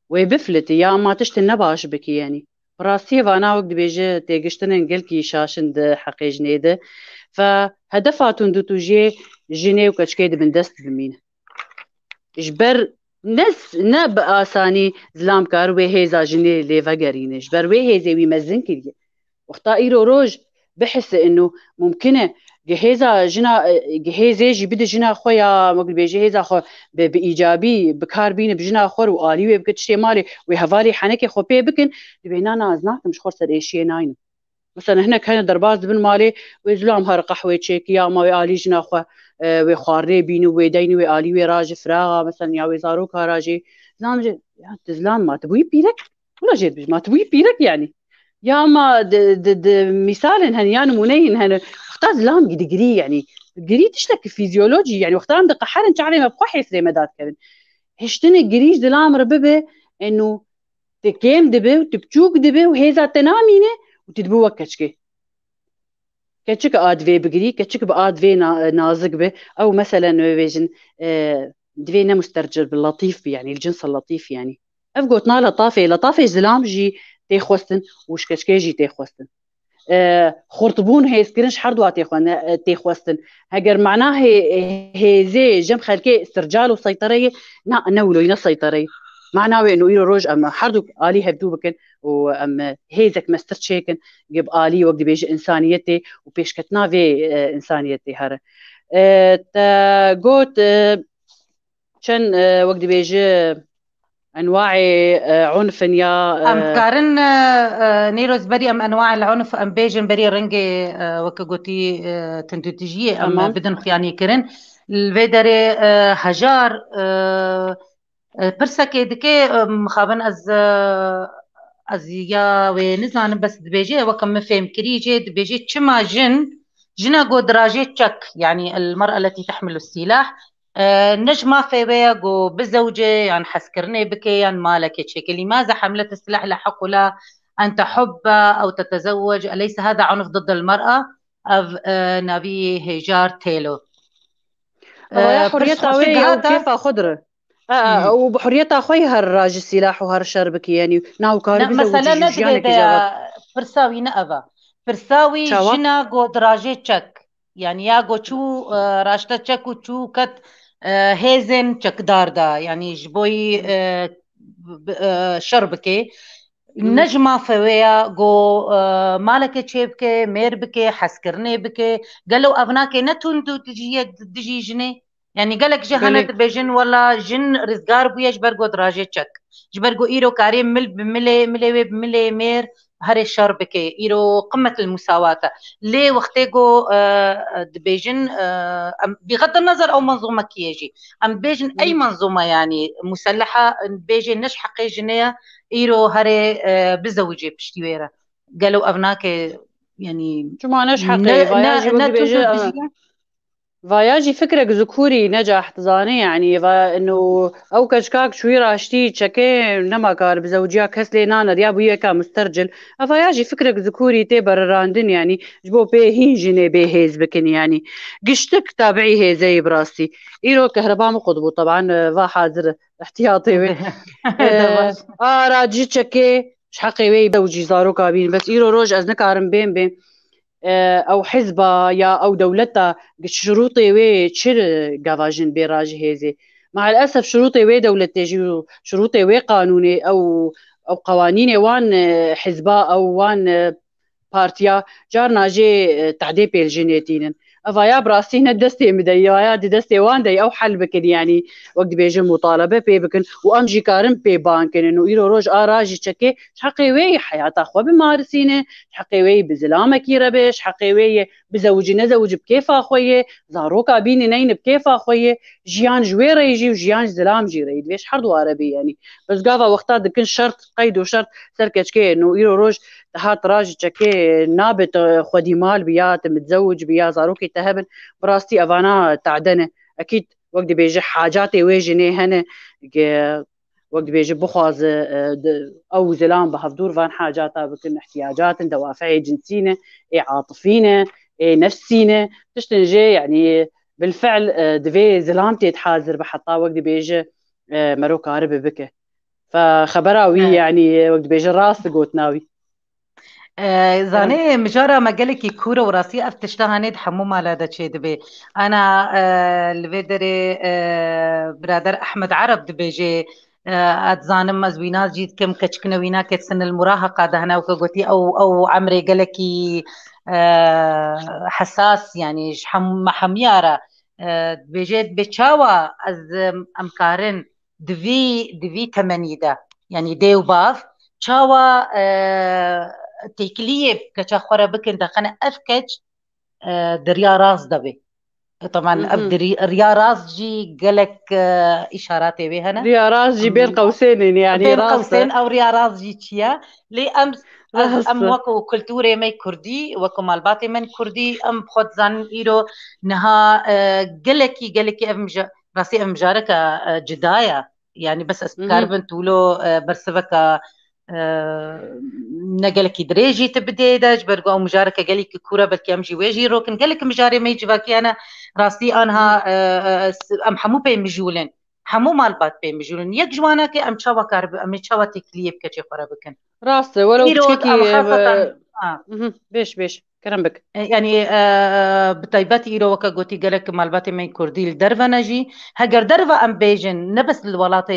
وي بفلتي يا ما تشتي نباش بك يعني براسي وانا وقت بيجي تيجشتن نقلكي شاشند حقي جنيده فهدفها تندو توجي جني وكتشكيد من دست بمين جبر نس نب آسانی زلام کار و هیزا جنی لیوا گرینش بر و هیزی وی مزن کریه وقتا ایرو روج بحس انه ممکنه جهيزا جنا جهيزي جي بده جنا خويا مقل بيجهيزا خو بايجابي بكار بين بجنا خور والي بكتشتي مالي وهفالي حنكي خو بي بكن بينا نازناك مش خور سر ايشي ناين مثلا هنا كان درباز بن مالي ويزلام هر قحوه تشيك يا ما والي جنا خو وخاري بينو ويدين والي وراج فراغه مثلا يا وزارو كاراجي زلام تزلام ما تبوي بيرك ولا جيت ما تبوي بيرك يعني يا ما مثال هنيان منين هن اختار لام قدقري يعني قري تشتك فيزيولوجي يعني واختار عندك حالن تعري ما بقى حيصري مدات كذا هشتني قريش دلام رببه انه تكيم دبه وتبچوك دبه وهيزا تنامينه وتدبو وكتشكي كتشك ادفي بقري كتشك بادفي نازق به او مثلا بيجن دفينا مسترجل باللطيف يعني الجنس اللطيف يعني افقوت نالا طافي لطافي زلام جي تيخوستن وشكشكي جي تيخوستن خرطبون هي سكرنش حردوا تيخوستن هجر معناه هي زي جم خلكي استرجال وسيطرية نولو ينا سيطرية معناه انه يرو روج اما حردو الي هبدو بكن وام هيزك مستر تشيكن جب الي وقت بيجي انسانيتي وبيش كتنا في انسانيتي هره تا قوت شن وقت بيجي انواع عنف يا ام كارن نيروز بري ام انواع العنف ام بيجن بري رنجي وكغوتي تندوتيجيه ام تمام بدن خياني كرن الفيدري هجار برسكي دكي مخابن از يا ونزان بس دبيجي وكم مفهم كريجي دبيجي تشما جنا جو دراجي تشك يعني المرأة التي تحمل السلاح نجمة في جو بزوجة يعني حسكرني بكي يعني مالك تشيك لماذا حملت السلاح لحق لها أن تحب أو تتزوج أليس هذا عنف ضد المرأة أو نبي هجار تيلو يا حريتها ويا وكيف خضرة وبحريتها خوي هالراج السلاح وهالشربك يعني ناو كاري مثلا بزوجي فرساوي نأبا فرساوي جنا جو دراجي تشك يعني يا جو شو راشتا تشك وشو كت هيزن تشك داردا يعني جبوي شربكي نجمة فويا جو مالك تشيبكي مير بكي حسكرني بكي قالوا أبناكي نتون تجي جني يعني قالك جهنت بيجن ولا جن رزقار بويا جبرقو دراجي تشك جبرقو إيرو كاريم مل بملي مير هري الشربكي إيرو قمة المساواة ليه وقتيقو بيجن بغض النظر أو منظومة كيجي أم بيجن أي منظومة يعني مسلحة بيجن نش حقي جنية إيرو هري بزوجي بشتويرة قالوا أبناك يعني شو معناش حقي فياجي فكرك ذكوري نجح تزاني يعني انه او كشكاك شوي راشتي تشكي نما كار بزوجيا كسلي نانا ريابو يكا مسترجل فياجي فكرك ذكوري تبر راندن يعني جبو بي هيجني بي هيز بكن يعني قشتك تابعي هي زي براسي ايرو كهرباء مقضبو طبعا فا حاضر احتياطي راجي تشكي شحقي وي زوجي زارو كابين بس ايرو روج از نكارم بين او حزبها يا او دولتها شروطي وي تشير جافاجن بيراج هيزي مع الاسف شروطي وي دولتي شروطي وي قانوني او قوانين وان حزبها او وان بارتيا جارنا جي تعدي بالجينيتين افايا براسينا دستي مديا دي دستي وان دي او حل بكن يعني وقت بيجي مطالبه بي بكن وامجي كارم بي بانكن انه ايرو روج اراجي تشكي حقي وي حياه اخو بمارسينه حقي وي بزلامه كيربش حقي وي بزوجي نزوج بكيف اخوي زاروكا بيني نين بكيف اخوي جيان جويره يجي وجيان زلام جي ريد ليش حرد عربي يعني بس قافا وقتها دكن شرط قيد وشرط سركشكي انه ايرو روج هات راجي تشكي نابت خدي مال بيات متزوج بيا زاروكي تهبن براستي افانا تعدنه اكيد وقت بيجي حاجاتي ويجني هنا وقت بيجي بخواز او زلام بهفدور فان حاجاتها بكن احتياجات دوافع جنسينه عاطفينه نفسينه تشتنجي يعني بالفعل دفي زلامتي تحازر بحطها وقت بيجي مرو كارب بك فخبراوي يعني وقت بيجي راس قوت ناوي زاني مجرى مجالك كورة وراسي أفتشتها ند حموم على دا شيء دبي أنا الفيدري برادر أحمد عرب دبيجي أتزانم مزوينات جيت كم كشكنا وينا كتسن المراهقة دهنا وكقولي أو عمري جالكي حساس يعني حميارة دبيجي بتشاوا از أمكارن دفي تمنيدا يعني ديو باف تشاوا تيكليب كشخورة بكن دخنا أفكج دريا راس دبي طبعا أبدري ريا راس جي قالك إشاراتي بهنا ريا راس جي بين قوسين يعني بين قوسين أو ريا راس جي تشيا لي أم وكو كلتوري مي كردي وكو مالباتي من كردي أم بخد زان إيرو نها قالكي راسي أمجارك جدايا يعني بس أسكاربن تولو برسفك نقلك دريجي تبدي داج برجو أو مجارك قالك كورة بلكي أمجي ويجي روكن قالك مجاري ما يجي باكي أنا راسي أنها أم حمو بين مجولين همو مالبات بين بجولن يك جوانا كي ام تشاوا كارب ام تشاوا تكليب كتي خرا بكن راست ولو إيرو ام بتشكي خاصة بيش كرم بك يعني بتايبات إيرو وكا قوتي قالك مالباتي من كرديل درفا نجي هجر درفا أم بيجن نبس الولات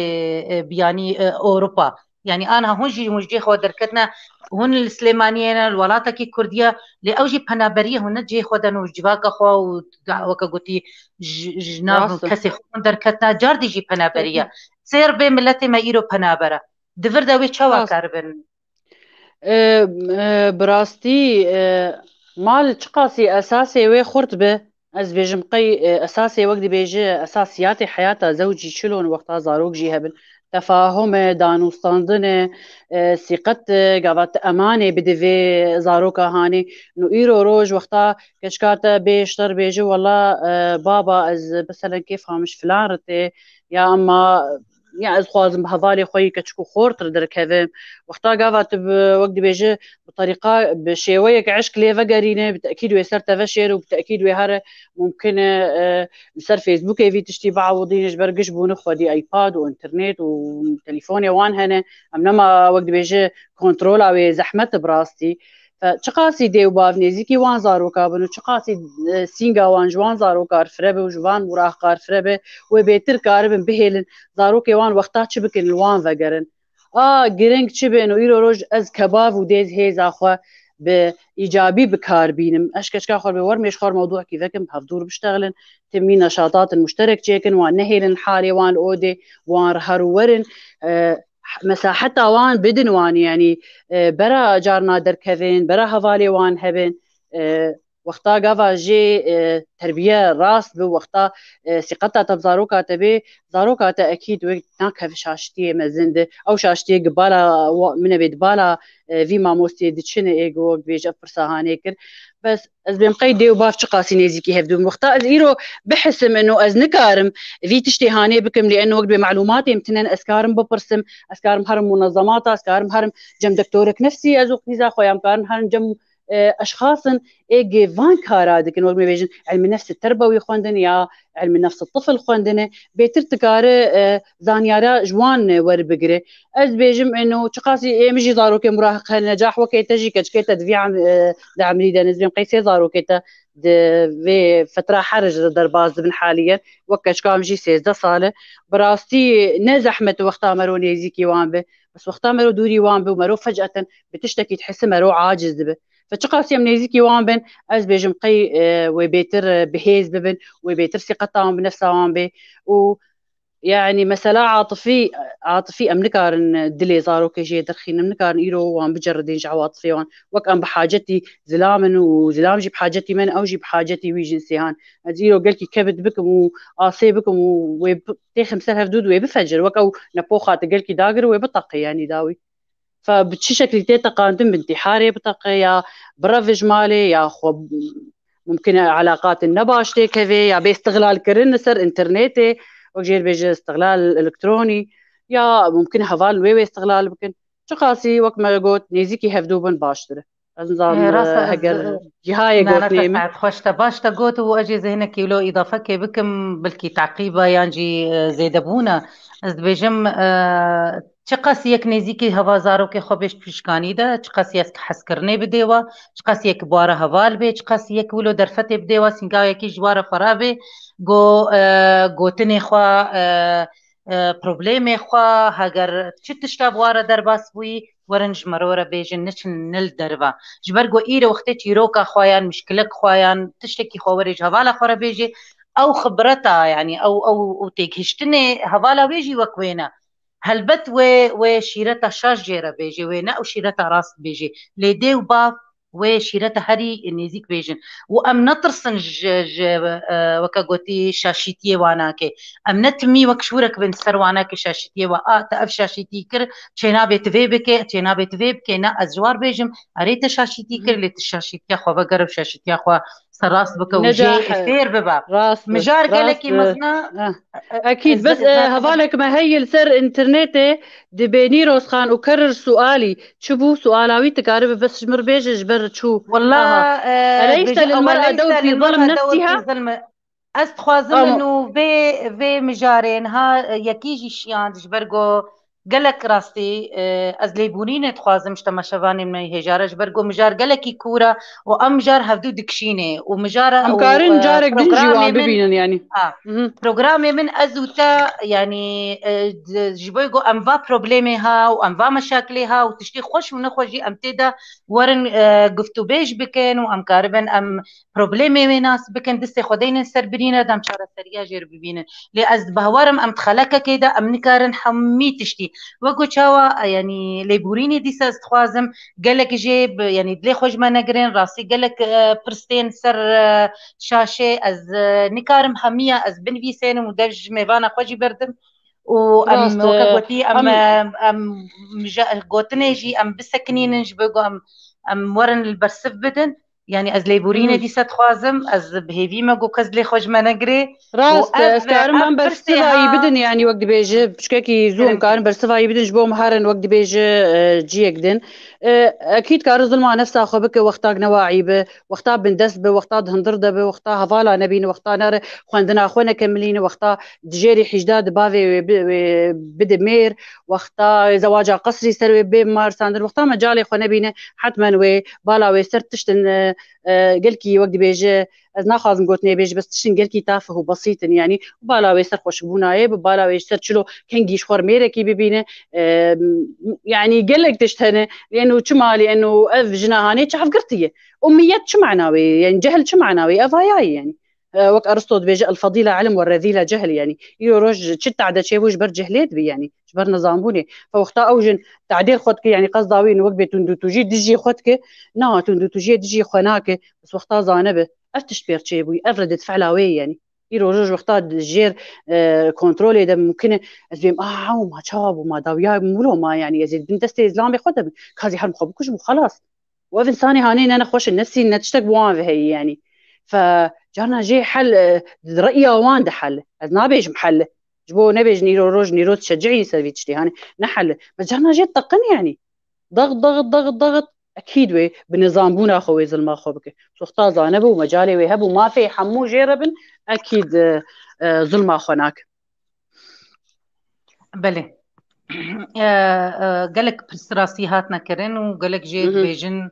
بياني أوروبا يعني أنا هون جي مجدي خو دركتنا هون السليمانيين الولات كي كردية لأوجي بنابرية هون جي خو دنو جواكا خو وكا قوتي جناف راست كسي خو دركتنا جاردي جي بنابرية سير بي ملتي ما إيرو بنابرة دفر داوي تشاوا راست كاربن براستي مال تقاسي أساسي وي خورت به از بيجم قي أساسي وقت بيجي أساسيات حياته زوجي شلون وقتها زاروك جي هبن تفاهم دانوستاندن ثقت قاوات أمانة بدفي زاروكا هاني نو إيرو روج وقتها كشكاتا بيشتر بيجي والله بابا از مثلا كيف هامش فلان رتي يا أما يعني از خوازم بهذالي خوي كتشكو خورتر دركهذا وقتا قاوات وقت بيجي بطريقة بشيوية عشق ليفا قارينة بالتأكيد ويسر تفشير وبالتأكيد ويهار ممكن بسر فيسبوك في تشتي بعوضين جبر قش بونخ ودي ايباد وانترنت وتليفوني وان هنا امنما وقت بيجي كنترول او زحمة براستي فشقاسي دي وباف نيزيكي وان زارو كابن وشقاسي سينغا وان جوان زارو كار فربه وجوان وراح كار فربه وبيتر كاربن بهيلن زارو كيوان وقتا تشبكن الوان فقرن گرنگ چی بین و ایرو روز از کباب و دیز هیز آخوا به ایجابی بکار بینم اشکش که خور بور میش خور موضوع كذا كم هفدور بشتغلن تمي نشاطات المشترك جيكن وان نهيلن حالي وان اودي وان هرورن مساحتها وان بدن وان يعني برا جارنا دركذين برا هفالي وان هبن وقتا قافا جي تربية راس بو وقتا ثقتها تبزاروكا تبي زاروكا تأكيد وقت في شاشتي مزند أو شاشتي قبالة من بيت بالا في ما موستي دتشنا إيجو بيج أفرسا هانيكر بس از بهم قيد ديو باف شقاسي نيزيكي هفدو وقتا از إيرو بحسم إنه از نكارم في تشتي هاني بكم لأنه وقت بمعلوماتي يمتنن أسكارم ببرسم أسكارم هرم منظمات أسكارم هرم جم دكتورك نفسي أزوق نيزا خويا مكارم هرم جم اشخاص ايجي فان كارا دكن وقت بيجن علم النفس التربوي خوندن يا علم النفس الطفل خوندن بيتر تكار زانيارا جوان ور بقري از بيجم انه تقاسي مجي زارو كي مراهق النجاح وكي تجي كي تدفيع دعم لي نزبين قيسي زارو كي في فترة حرج درباز بن حاليا وكاش كام جي 16 صالة براستي نزحمة وقتا مرو نيزيكي وان بس وقتا مرو دوري وان ومرو فجأة بتشتكي تحس مرو عاجز به فتشقاسي منيزيكي وان بن از بيجم قي وبيتر بهيز ببن وبيتر ثقتهم بنفسها وان بي و يعني مثلا عاطفي ام نكارن دلي زارو كيجي درخين ام نكارن ايرو وان بجردين جا عاطفي وان وك ام بحاجتي زلامن وزلام جي بحاجتي من او جي بحاجتي وي جنسيهان ايرو قالكي كبد بكم وآصي بكم وتيخم سلف دود وبفجر وك او نبوخات قالكي داقر وبطقي يعني داوي فبتشي شكل تيتا قاندم بانتحاري بطاقة يا برافج مالي يا خو ممكن علاقات النباشتي كذا يا باستغلال كرنسر انترنتي وجير بيجي استغلال الكتروني يا ممكن هفال وي استغلال بكن شقاسي وقت ما قلت نيزيكي هفدوبن باشتره از نظام هجر جهاي قلت نيمه ساعت خوشتا باشتا قوت واجي ذهنك كيلو اضافه كي بكم بلكي تعقيبه يانجي زيدبونا از بيجم چقاسی یک نزیکی هوا زارو که خوبش پیشکانی ده چقاسی از حسکرنه بدیوا چقاسی یک بواره هوال به چقاسی یک ولو درفت بدیوا سنگا یکی جواره فرابه گوتنی خوا پروبلیم خوا هگر چه تشتا بواره در باس بوی ورنج مرورة بيجن نشن نل دربا جبرقو إيرا وقتي تيروكا خوايان مشكلك خوايان تشتكي خوارج هوالا خورا بيجي أو خبرتا يعني أو تيكهشتني هوالا بيجي وكوينا هلبت وشيرتا شاش جيرا بيجي وينا أو شيرتا راس بيجي ليدي وباب وشيرتا هري نيزيك بيجن وأم نطرسن وكا قوتي شاشيتيه واناكي أم نتمي وكشورك بن سر واناكي شاشيتيه تأف شاشيتي كر چنا بيت ويبكي نا أزوار بيجم أريت شاشيتي كر ليت شاشيتيه خوا بقرب شاشيتيه خوا سراس بك وجي فير بباب مجار قالكي مزنا اكيد بس هذالك ما هي السر انترنتي دبيني روز خان وكرر سؤالي شو سؤالاوي تقارب بس جمر بيج جبر شو والله أليس للمرأة دور في ظلم نفسها از خوازم انو به مجارین ها یکیجی شیان جبرگو گلک راستی از لیبونین تخوازم شتماشوانی من هجارش برگو مجار گلکی کورا و ام مجار هفدو دکشینه و مجار ام كارن جارك دنجي وان من ببينن يعني برنامج من ازوتا يعني جبويجو امفا بروبليمها وامفا مشاكلها وتشتي خوش ونخوجي ام تدا ورن قفتو بيج بكن وام كاربن ام بروبليمي مناس بكن دستي خدين سربرينا دام شارة سريا جير ببينن لأز بهوارم ام تخلكا كيدا ام نكارن حمي تشتي وقو تشاوا يعني ليبوريني ديسا استخوازم قالك جيب يعني دلي خوش ما نقرين راسي قالك برستين سر شاشة از نكارم حمية از بنفيسين ودج ميفانا خوجي بردم وام وكاغوتي ام غوتنيجي ام بسكنين جبقو ام ورن البرسف بدن يعني از ليبورينا دي ستخوازم از بهيفي ما جو كز لي خوج ما نقري راست اسكارم ام برسفاي بدن يعني وقت بيجي بشكاكي زوم كارم برسفاي بدن جبو مهارن وقت بيجي جيك دن اكيد كار ظلمة نفسها خبك وقتا نواعي به وقتا بندس به وقتا هندر به وقتا هفالا نبين وقتا نار خواندنا اخونا كملين وقتا دجيري حجداد بافي بدمير وقتا زواج قصري سر بمار ساندر وقتا مجالي خو نبينه حتما وي بالا وي سر تشتن قلكي وقت بيجي از ناخذ قوتني بيج بس تشن قلكي تافه وبسيط يعني بالا وي سر خوش بوناي بالا وي سر چلو كنجيش خور ميركي ببينه يعني قلك تشتنه لانه شما لانه اف جناهاني تشعف قرتيه اميات شو معناوي يعني جهل شو معناوي افاياي يعني وك ارسطو بيجي الفضيله علم والرذيله جهل يعني يروج تشت عدا شي وش بر جهليت بي يعني جبر نظام بوني فوقتا اوجن تعديل خدك يعني قصداوي انه وقت بتندو تجي دجي خدك نا تندو تجي دجي خناك بس وقتا زانبه افتش بيرتشي بوي افردت فعلاوي يعني يروج وقتا جير كنترول ده ممكن ازبيم وما شاب وما داويا مولو ما يعني ازيد بنتستي اسلامي خدها كازي حرم خبكش خلاص وإذن ثاني هاني أنا خوش النفسي نتشتك بوان هي يعني فجانا جي حل رأيه وان ده حل از نابيج محل جبو نبيج نيرو روج نيرو تشجعي سوي تشتي هاني نحل بس جانا جي تقن يعني ضغط ضغط ضغط ضغط اكيد وي بنظام بونا خوي زلما خوبك سوختا زانبو مجالي ويهبو ما في حمو جيربن اكيد ظلما خناك بله قالك برسراسي هاتنا كرن وقالك جيد بيجن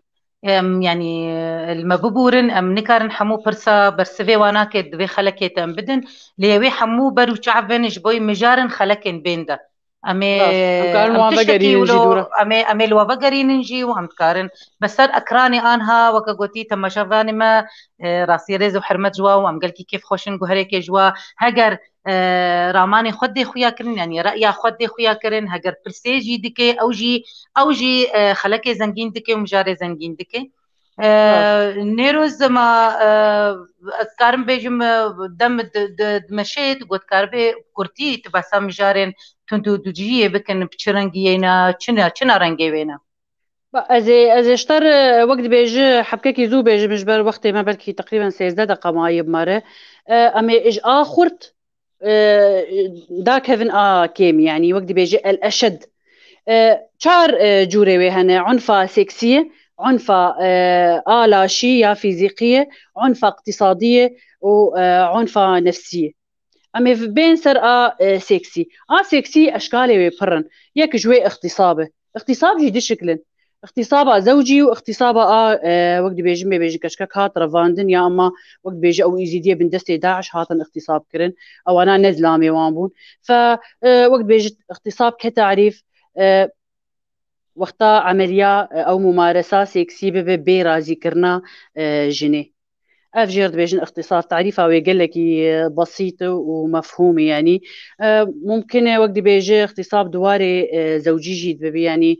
يعني المببورن ام نكارن حمو برسا برسفي وانا دبي خلكيت ام بدن ليوي حمو برو شعبن جبوي مجارن خلكن بيندا ام تشتكي ولو امي لو بقري ننجي وام تكارن بس اكراني انها وكغوتي تم شافاني ما راسي ريز وحرمت جوا وام قالكي كيف خوشن هريك جوا هجر راماني خدي خويا كرن يعني رأيا خدي خويا كرن هجر برسيجي دكي اوجي خلكي زنجين دكي ومجاري زنجين دكي نيروز ما أذكارم بيجم دم دمشيت قد كاربي كورتي تبسا مجارين تندو دجيه بكن بشرنجينا چنا رنگي وينا از اشتر وقت بيجي حبكي زو بيجي مجبر وقت ما بلكي تقريبا 13 دقيقة معايب مره امي اج اخرت داك هفن كيم يعني وقت بيجي الاشد شار جوري وهنا عنفة سكسية عنفة لاشي يا فيزيقية عنفة اقتصادية وعنفة نفسية أما بين سر سكسي سكسي أشكالي ويبرن يك جوي اغتصاب جدي شكلن اغتصاب زوجي واغتصاب وقت بيجي كشكك هات رفاندن يا اما وقت بيجي او يزيديه بن دستي داعش هاتن اغتصاب كرن او انا نزلامي وانبون ف وقت بيجي اغتصاب كتعريف وقتا عملية او ممارسة سيكسي ببي رازي كرنا جني افجر بيجن اختصار تعريفه ويقول لك بسيط ومفهوم يعني ممكن وقت بيجي اختصاب دواري زوجي جيد ببي يعني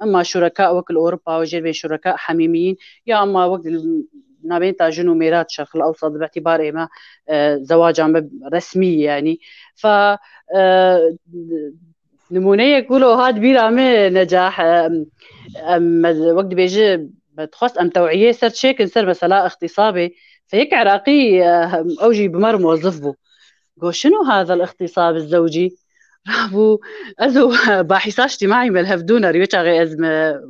اما شركاء وكل اوروبا وجر بين شركاء حميميين يا اما وقت نابين تاجن وميرات الشرق الاوسط باعتبار ما زواج رسمي يعني ف نمونه يقولوا هاد بيرا نجاح وقت بيجي بتخص ام توعيه سر شيكن سر مثلا اغتصابي فهيك عراقي اوجي بمر موظف بو قو شنو هذا الاغتصاب الزوجي رابو ازو باحثات اجتماعي ملهف دونر يوجا غي ازمه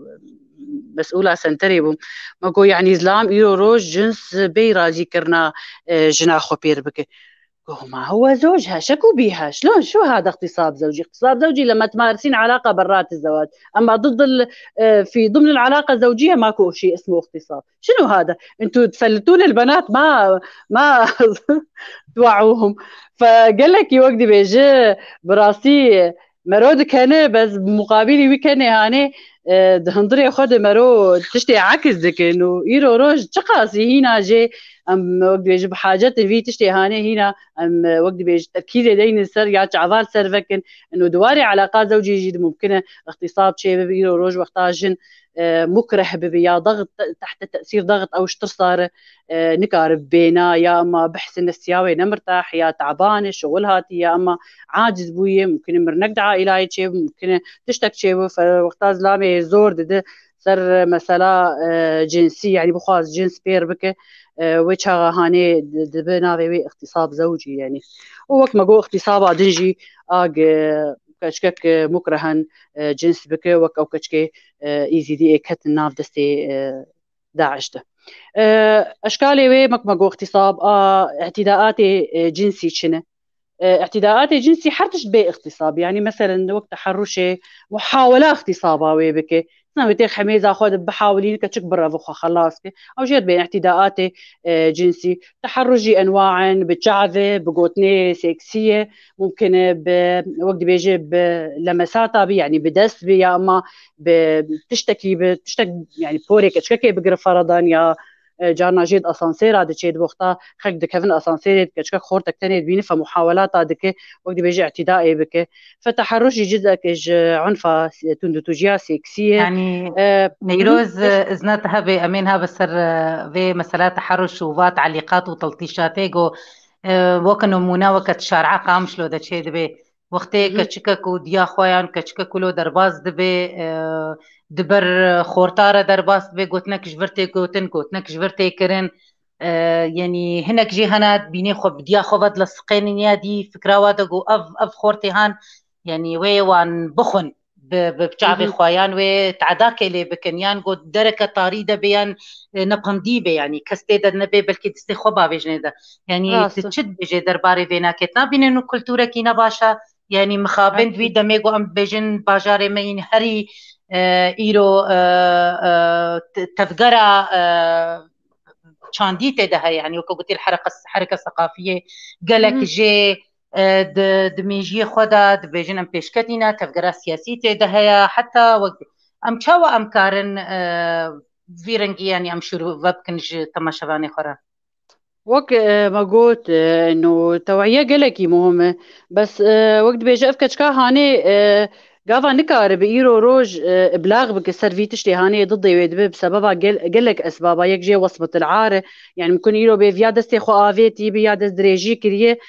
مسؤولة سنتري بوم ماكو يعني زلام إيرو روج جنس بيرا ذكرنا جناخو بير بك ما هو زوجها شكو بيها شلون شو هذا اغتصاب زوجي؟ اغتصاب زوجي لما تمارسين علاقة برات الزواج، أما ضد في ضمن العلاقة الزوجية ماكو شيء اسمه اغتصاب. شنو هذا؟ انتوا تفلتون البنات ما توعوهم. فقال لك يوقدي بيجي براسي مرود كان بس بمقابل ويكن هاني دهندري خود مرو تشتي عكس ذك انه ايرو روج تقاسي هنا جي ام وقت بيجي بحاجات في تشتي هاني هنا ام وقت بيجي تركيز دين السر يا عضال سر فكن انه دواري علاقات زوجيه جد ممكنه اغتصاب شيء بايرو روج وقتاجن مكره بيا ضغط تحت تاثير ضغط او شتر صار نقارب بينا يا اما بحس ان السياوي نمرتاح يا تعبان شغل هاتي يا اما عاجز بويه ممكن مرنقد عائلة شيء ممكن تشتك شيء فوقتها زلامي زور ده سر مسألة جنسية يعني بخاص جنس بير بك وجهها هاني دبنا بي اغتصاب زوجي يعني وقت ما جو اغتصاب دنجي اج كشكك مكرهن جنس بك وك او كشكي ايزي دي اكت الناف دستي داعش ده اشكالي وي مكمقو اغتصاب اعتداءات جنسي شنه اعتداءات جنسي حرتش بي اغتصاب يعني مثلا وقت تحرشي محاولة اغتصابها وي بكي بتيخ حميزة خود بحاولين كتشك برا فوخا خلاص او جيت بين اعتداءات جنسي تحرجي انواع بتشعذة بقوتني سكسية ممكن بوقت بيجي بلمساتها بي يعني بدس بي يا اما بتشتكي يعني بوري كتشكي بقرب فرضا يا جارنا جيد اسانسير هذا شيء وقتها خك دكفن اسانسير كشك خورتك تاني بيني فمحاولات هذيك وقت بيجي اعتدائي بك فتحرشي جزء عنفة تندوتوجيا سيكسية يعني نيروز ازنتها بأمينها بسر في مسألة تحرش وفات تعليقات وتلطيشات ايجو وكانوا مناوكة شارعة قامش لو دا شيء دبي وقتي كتشكك وديا خويان كتشكك لو درباز دبي دبر خورتارة درباز دبي قوتنك جبرتي قوتنك جبرتي كرن يعني هناك جي هنات بيني خو بديا خوفد لسقين يادي فكرة وادقو اف خورتي هان يعني وي وان بخن بشعبي خويان وتعداك اللي بكنيان قد دركة طاريدة بيان نبغنديبه يعني كستيدا نبي بلكي دستي خوبا بيجنيدا يعني تتشد بيجي درباري بينا كتنا بين انه كلتورة كينا باشا يعني مخابن دوي دميقو ام بيجن باجاري مين هري ايرو تذكرة شانديته ده يعني وكقلت الحركة الثقافية قالك جي دميجي خدا دبيجن ام بيشكتينا تفقرا سياسيته ده هي حتى وقت ام تشاوى ام كارن فيرنجي يعني ام شروع وابكنج تماشفاني خورا وك ما قلت انه توعية قلقي مهمة بس وقت بيجي افكتشكا هاني قافا نكار بإيرو روج إبلاغ بكسر في تشتي هاني ضدي ويدبي بسببها قلك أسبابها يك جي وصفة العارة يعني ممكن إيرو بيفيادس تيخو آفيتي بيادس دريجي كريه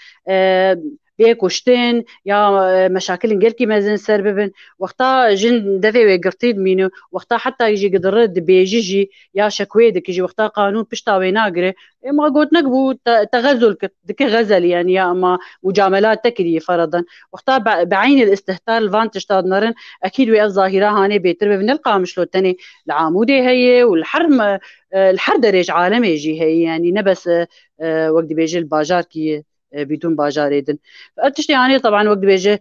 بيكوشتين يا مشاكل انجلكي مازن سرببن وقتا جن دفي ويقرطيد مينو وقتا حتى يجي قدرد بيجي يا شكويدك يجي وقتا قانون بشتا ويناقري ما قلت نقبو تغزل دك غزل يعني يا اما مجاملات تكري فرضا وقتا بعين الاستهتار الفانتج تاد نرن اكيد ويا الظاهره هاني بيتر بنلقى مشلو التاني العامودي هي والحرم الحر درج عالمي يجي هي يعني نبس وقت بيجي الباجار كي بدون باجار يدن فتشتي يعني طبعا وقت بيجي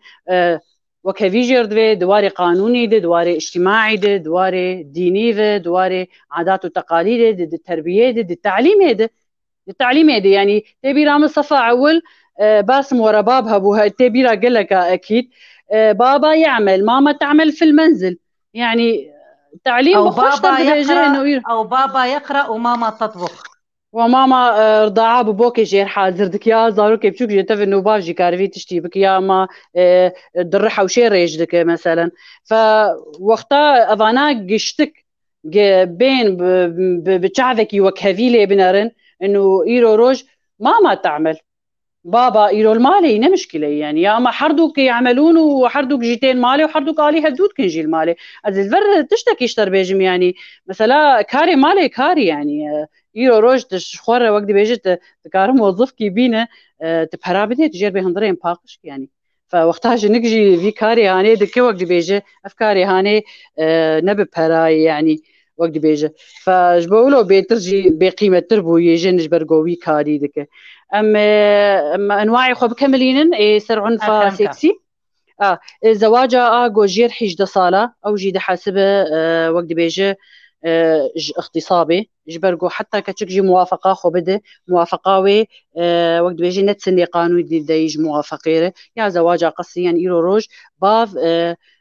وكفيجر دواري قانوني دواري اجتماعي دواري ديني دواري عادات وتقاليد التربيه التعليم التعليم يعني تبي رامل صفا اول باسم ورا بابها بوها تبي قال لك اكيد بابا يعمل ماما تعمل في المنزل يعني تعليم او بابا يقرا او بابا يقرا وماما تطبخ وماما رضاعة ببوكي جير حاضر دك يا زارو كيف شوك جيت في النوباف جي كارفي تشتي بك يا ما درحة وشير يجدك مثلا فوقتا أفانا قشتك بين بتشعذك وكهفيلي بنارن إنه إيرو روج ماما تعمل بابا إيرو المالي نه مشكلة يعني يا ما حردوك يعملون وحردوك جيتين مالي وحردوك علي هدود كنجي المالي از الفر تشتكي اشتر بيجم يعني مثلا كاري مالي كاري يعني إيرو روج تشخور وقت بيجي تكار موظف كي بينا تبهرا بدي تجير بهندرين باقش يعني فوقتها نجي في كاري هاني دكي وقت بيجي افكاري هاني نبي بهراي يعني وقت بيجي فجبولو بيترجي بقيمة تربو يجن جبرقوي كاري دك أما أنواعي خو بكملينن سر عنفا سيكسي زواجا جوجير حيج دا صالة أو جي حاسبة وقت بيجي اختصابي جبرقو حتى كتشكجي موافقة خو بده موافقة وي وقت بيجي نتسني قانون دا يج موافقيره يا زواجا قصيا إيرو روج باف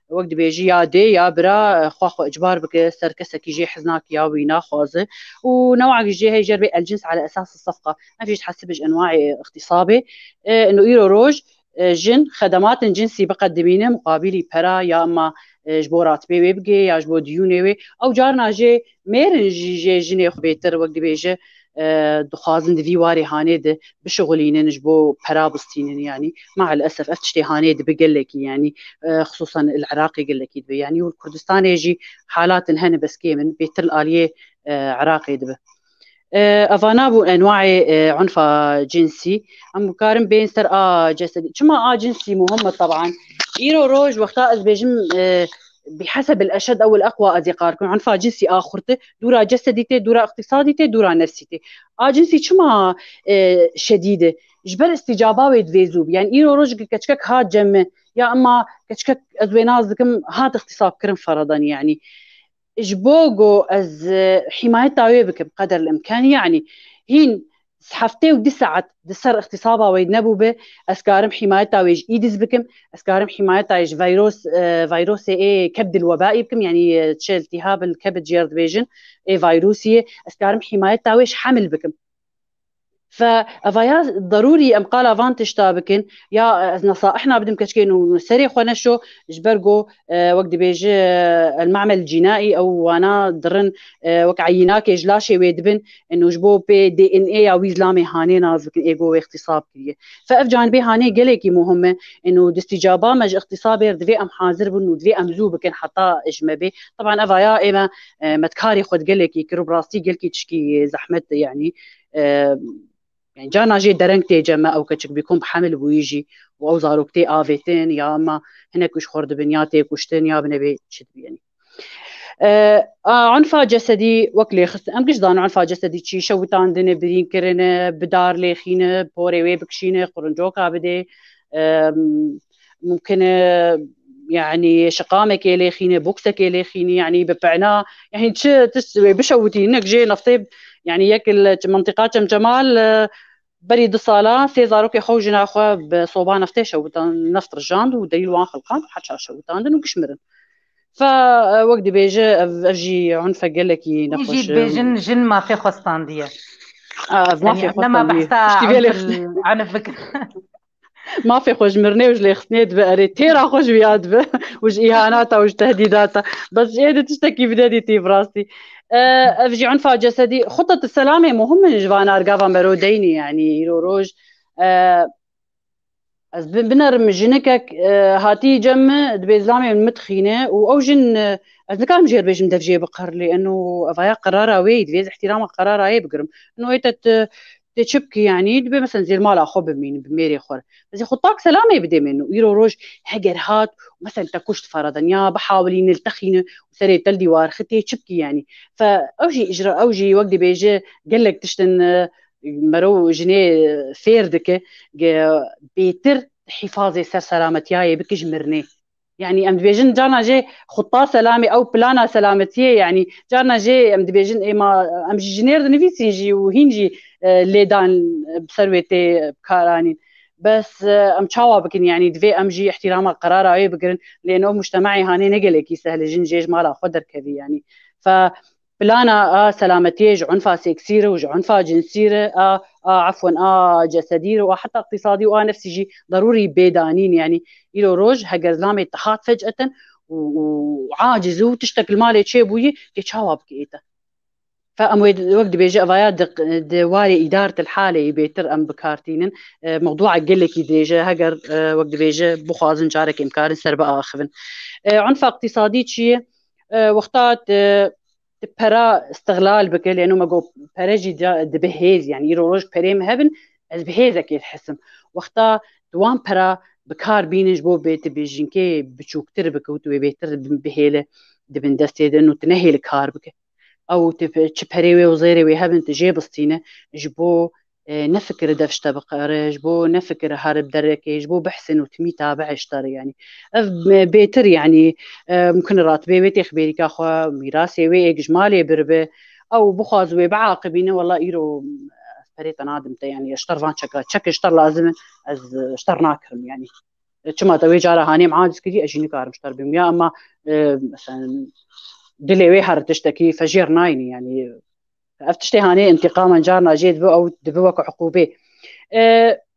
وقت بيجي يا دي يا برا خو اجبار بك سركسك يجي حزناك يا وينا خوازه ونوع يجي هي جربي الجنس على اساس الصفقه ما فيش تحسبج انواع اختصابي انه ايرو روج جن خدمات جنسي بقدمينه مقابل برا يا اما جبورات بي بيبقي يا جبو ديوني او جارنا جي ميرن جي جني خو بيتر وقت بيجي دخوازن دفي واري هانيد بشغلين نجبو برابستين يعني مع الاسف افتشتي هانيد بقلك يعني خصوصا العراقي قلك يعني والكردستان يجي حالات هن بس كيمن بيتر الاليه عراقي دبه افانابو انواع عنف جنسي ام مقارن بين سر جسدي كما جنسي مهم طبعا ايرو روج وقتا از بيجم بحسب الاشد او الاقوى ازيقاركم عنف جنسي اخرته دورا جسديته دورا اقتصاديته دورا نفسيته جنسي كما شديده جبر استجابه ويدفيزوب يعني ايرو روج كتشكك هات جم يا اما كتشكك ازوينازكم هات اختصاب كرم فرضا يعني جبوغو از حماية تاوي بك بقدر الامكان يعني هين حفتي ودسعت دسر اختصابا ويدنبو به اسكارم حماية تاويج ايدز بكم اسكارم حماية تاويج فيروس اي كبد الوبائي بكم يعني تشيل التهاب الكبد جيرد بيجن اي فيروسية اسكارم حماية تاويج حمل بكم فافايا ضروري ام قال افانتج تابكن يا نصائحنا بدهم كشكين ونسري خونا شو جبرقو وقت بيجي المعمل الجنائي او وانا درن وك عيناك جلاشي ويدبن انه جبو بي دي ان اي يا ويزلامي هاني نازكن ايجو اختصاب كليه فاف جانبي هاني قالكي مهمه انه دستجابه مج اختصابي دفي ام حاضر بنو دفي ام زوبكن حتى اجمبي طبعا افايا ايما متكاري خد قالكي كروبراستي قالكي تشكي زحمه يعني يعني جانا جي درنكتي جما او كتشك بيكون بحمل ويجي او زاروكتي افيتين يا اما هناك وش خرد بنياتي كشتين يا بنبي تشد يعني عنفا جسدي وكلي خص ام قش دان عنفا جسدي شي شوتان دني برين كرن بدار لي خينه بوري وي بكشينه قرنجوكا بدي ممكن يعني شقامك لي خينه بوكسك لي خينه يعني ببعنا يعني تسوي بشوتي انك جي نفطيب يعني ياكل منطقات جمال بريد الصالة سيزاروك يخوجنا أخوة بصوبان نفتيشة وتان نفط رجاند ودليل وان خلقان حتشاشة وتان دنو كشمرن فوقت بيجي أجي عنفة قلكي نخوش يجي بيجن جن ما في خستاندية ما في يعني أنا ما خستاندية بحثها عنف بك ما في خوش مرني وج ليخسنيد بقري تيرا خوش بياد به وج إهاناتا وج تهديداتا بس إيه تشتكي بدادي تي براسي أفجي عنفا جسدي خطة السلامة مهمة جوانا أرقافا مروديني يعني يرو روج از بنرم جنكك هاتي جم دبيزلامي متخينه واوجن از نكام جير بيجم دفجي بقر لانه افايا قراره ويد فيز احترام قراره اي بقرم انه هي تشبكي يعني دبي مثلا زي المال اخو بمين بميري خور بس خطاك سلامه بدي منه يرو روج هجر هات مثلا تكشت فرضا يا بحاولين نلتخينه وسري تل ديوار ختي تشبكي يعني فاوجي اجراء اوجي وقت بيجي قال لك تشتن مرو جنيه فيردك بيتر حفاظي سر سلامتياي بكج مرني يعني ام دبيجن جانا جي خطا سلامي او بلانا سلامتيه يعني جانا جي ام دبيجن اما ام جينير نفيسي جي وهينجي ليدان بسرويتي بكارانين بس ام تشاوا بكن يعني دفي ام جي احترام القرار اي بكرن لانه مجتمعي هاني نقلك سهل جن جيج مالا خدر كذي يعني ف بلانا سلامتيج عنفا سيكسيره وج عنفا جنسيره عفوا جسديره وحتى اقتصادي نفسي جي ضروري بيدانين يعني إلو روج هجر زلامي تحات فجأة وعاجز وتشتكل مالي تشيبوي تشاوب كيتا فأم وقت بيجي أفايا دواري إدارة الحالة بيتر أم بكارتينن موضوع قلك يديجا هجر وقت بيجي بخازن جارك إمكان سربا آخفن عنفا اقتصادي شيء وقتات برا استغلال بك لانه ما جو برجي دبهيز يعني يروج بريم هبن از بهيزك الحسم وقتا دوام برا بكار بينج بو بيت بيجينكي بتشوكتر بك وتوي بيتر بهيله دبن دستي انه تنهي الكار بك او تشبريوي وزيري هبن تجي بسطينه جبو نفكر دفشتا بقرة جبو نفكر هارب دركي جبو بحسن وتمي تابع اشتري يعني بيتر يعني ممكن راتبي بيتي خبيري كاخوا ميراثي وي اجمالي بربه او بخازوي بعاقبينه والله ايرو فريت نادمت يعني اشتر فان تشك اشتر لازم از اشتر ناكرم يعني كما توي جارة هاني معادس كذي اجيني كارم اشتر بهم يا اما مثلا دلي وي هر تشتكي فجير نايني يعني افتشتي هاني انتقاما جارنا جيد بو او دبوك عقوبه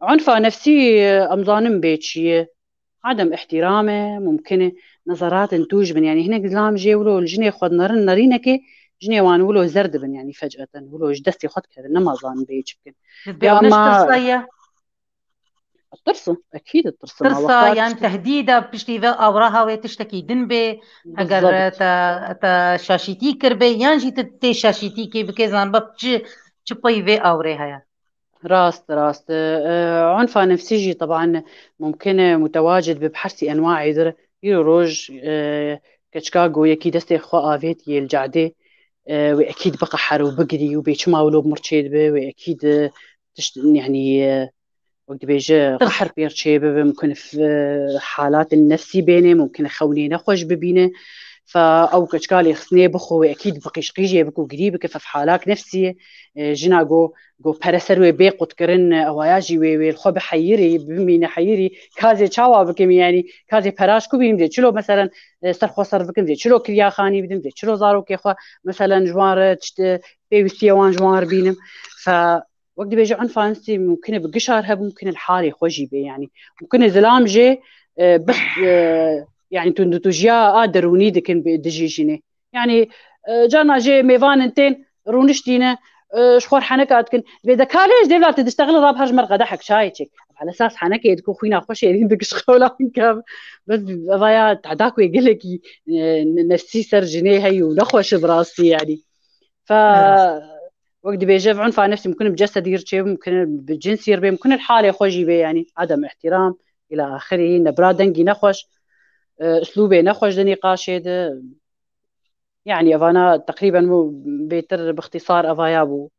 عنفة نفسي امظانم بيتشي عدم احترامه ممكن نظرات انتوج من يعني هنا قدام جي ولو الجني خد نرن نرينك جني وان ولو زرد بن يعني فجأة ولو جدستي خد كذا نما ظان بيتش يا ونش اما ترصايا الترسم اكيد الترسم ترصا وقتها يعني تشتكي تهديدا بشتي اوراها وتشتكي دنبه اگر بالضبط تا شاشيتي كربه يعني جيت تي شاشيتي كي بكيزان ببچ چپي في اوريها يا راست عنف نفسجي طبعا ممكن متواجد ببحرسي انواع يدر روج كشكاغو يكيد استي خو افيت الجعدي واكيد بقى حر وبقري وبيش ماولو بمرشيد به واكيد يعني وقت بيجي ترص قحر بيرشي ممكن في حالات النفسي بينه ممكن خوني نخوش ببينه او كشكالي خسني بخو اكيد بقيش قيجي بكو قريبك في حالات نفسيه جنا جو برسر بي قد كرن اواياجي وي الخو بحيري بمين حيري كازي تشاوا بكم يعني كازي براشكو بيم دي چلو مثلا سرخو صرف بكم دي چلو كريا خاني بدم دي چلو زارو كيخوا مثلا جوار تشت بي وان جوار بينم ف وقت بيجي عنف انسي ممكن بقشار هب ممكن الحالي خوجي بي يعني ممكن زلام جي بس يعني تجيا دروني دكن دجيجيني يعني جانا جي ميفان انتين رونشتينا شخور حنكات كن بيدا كاليش ديفلا تشتغل راب هاج مرقه ضحك شايتك على اساس حنك يدكو خوينا خوش يدين دقش خولا كاب بس ضيا تعداكو يقول لك نفسي سرجني هي ونخوش براسي يعني ف وقت بيجي عنف على نفسي ممكن بجسد يرتشي ممكن بالجنس يربي ممكن الحالة خوجي بي يعني عدم احترام إلى آخره نبرا دنجي نخوش أسلوبي نخوش دني قاشد يعني أفانا تقريبا بيتر باختصار أفايابو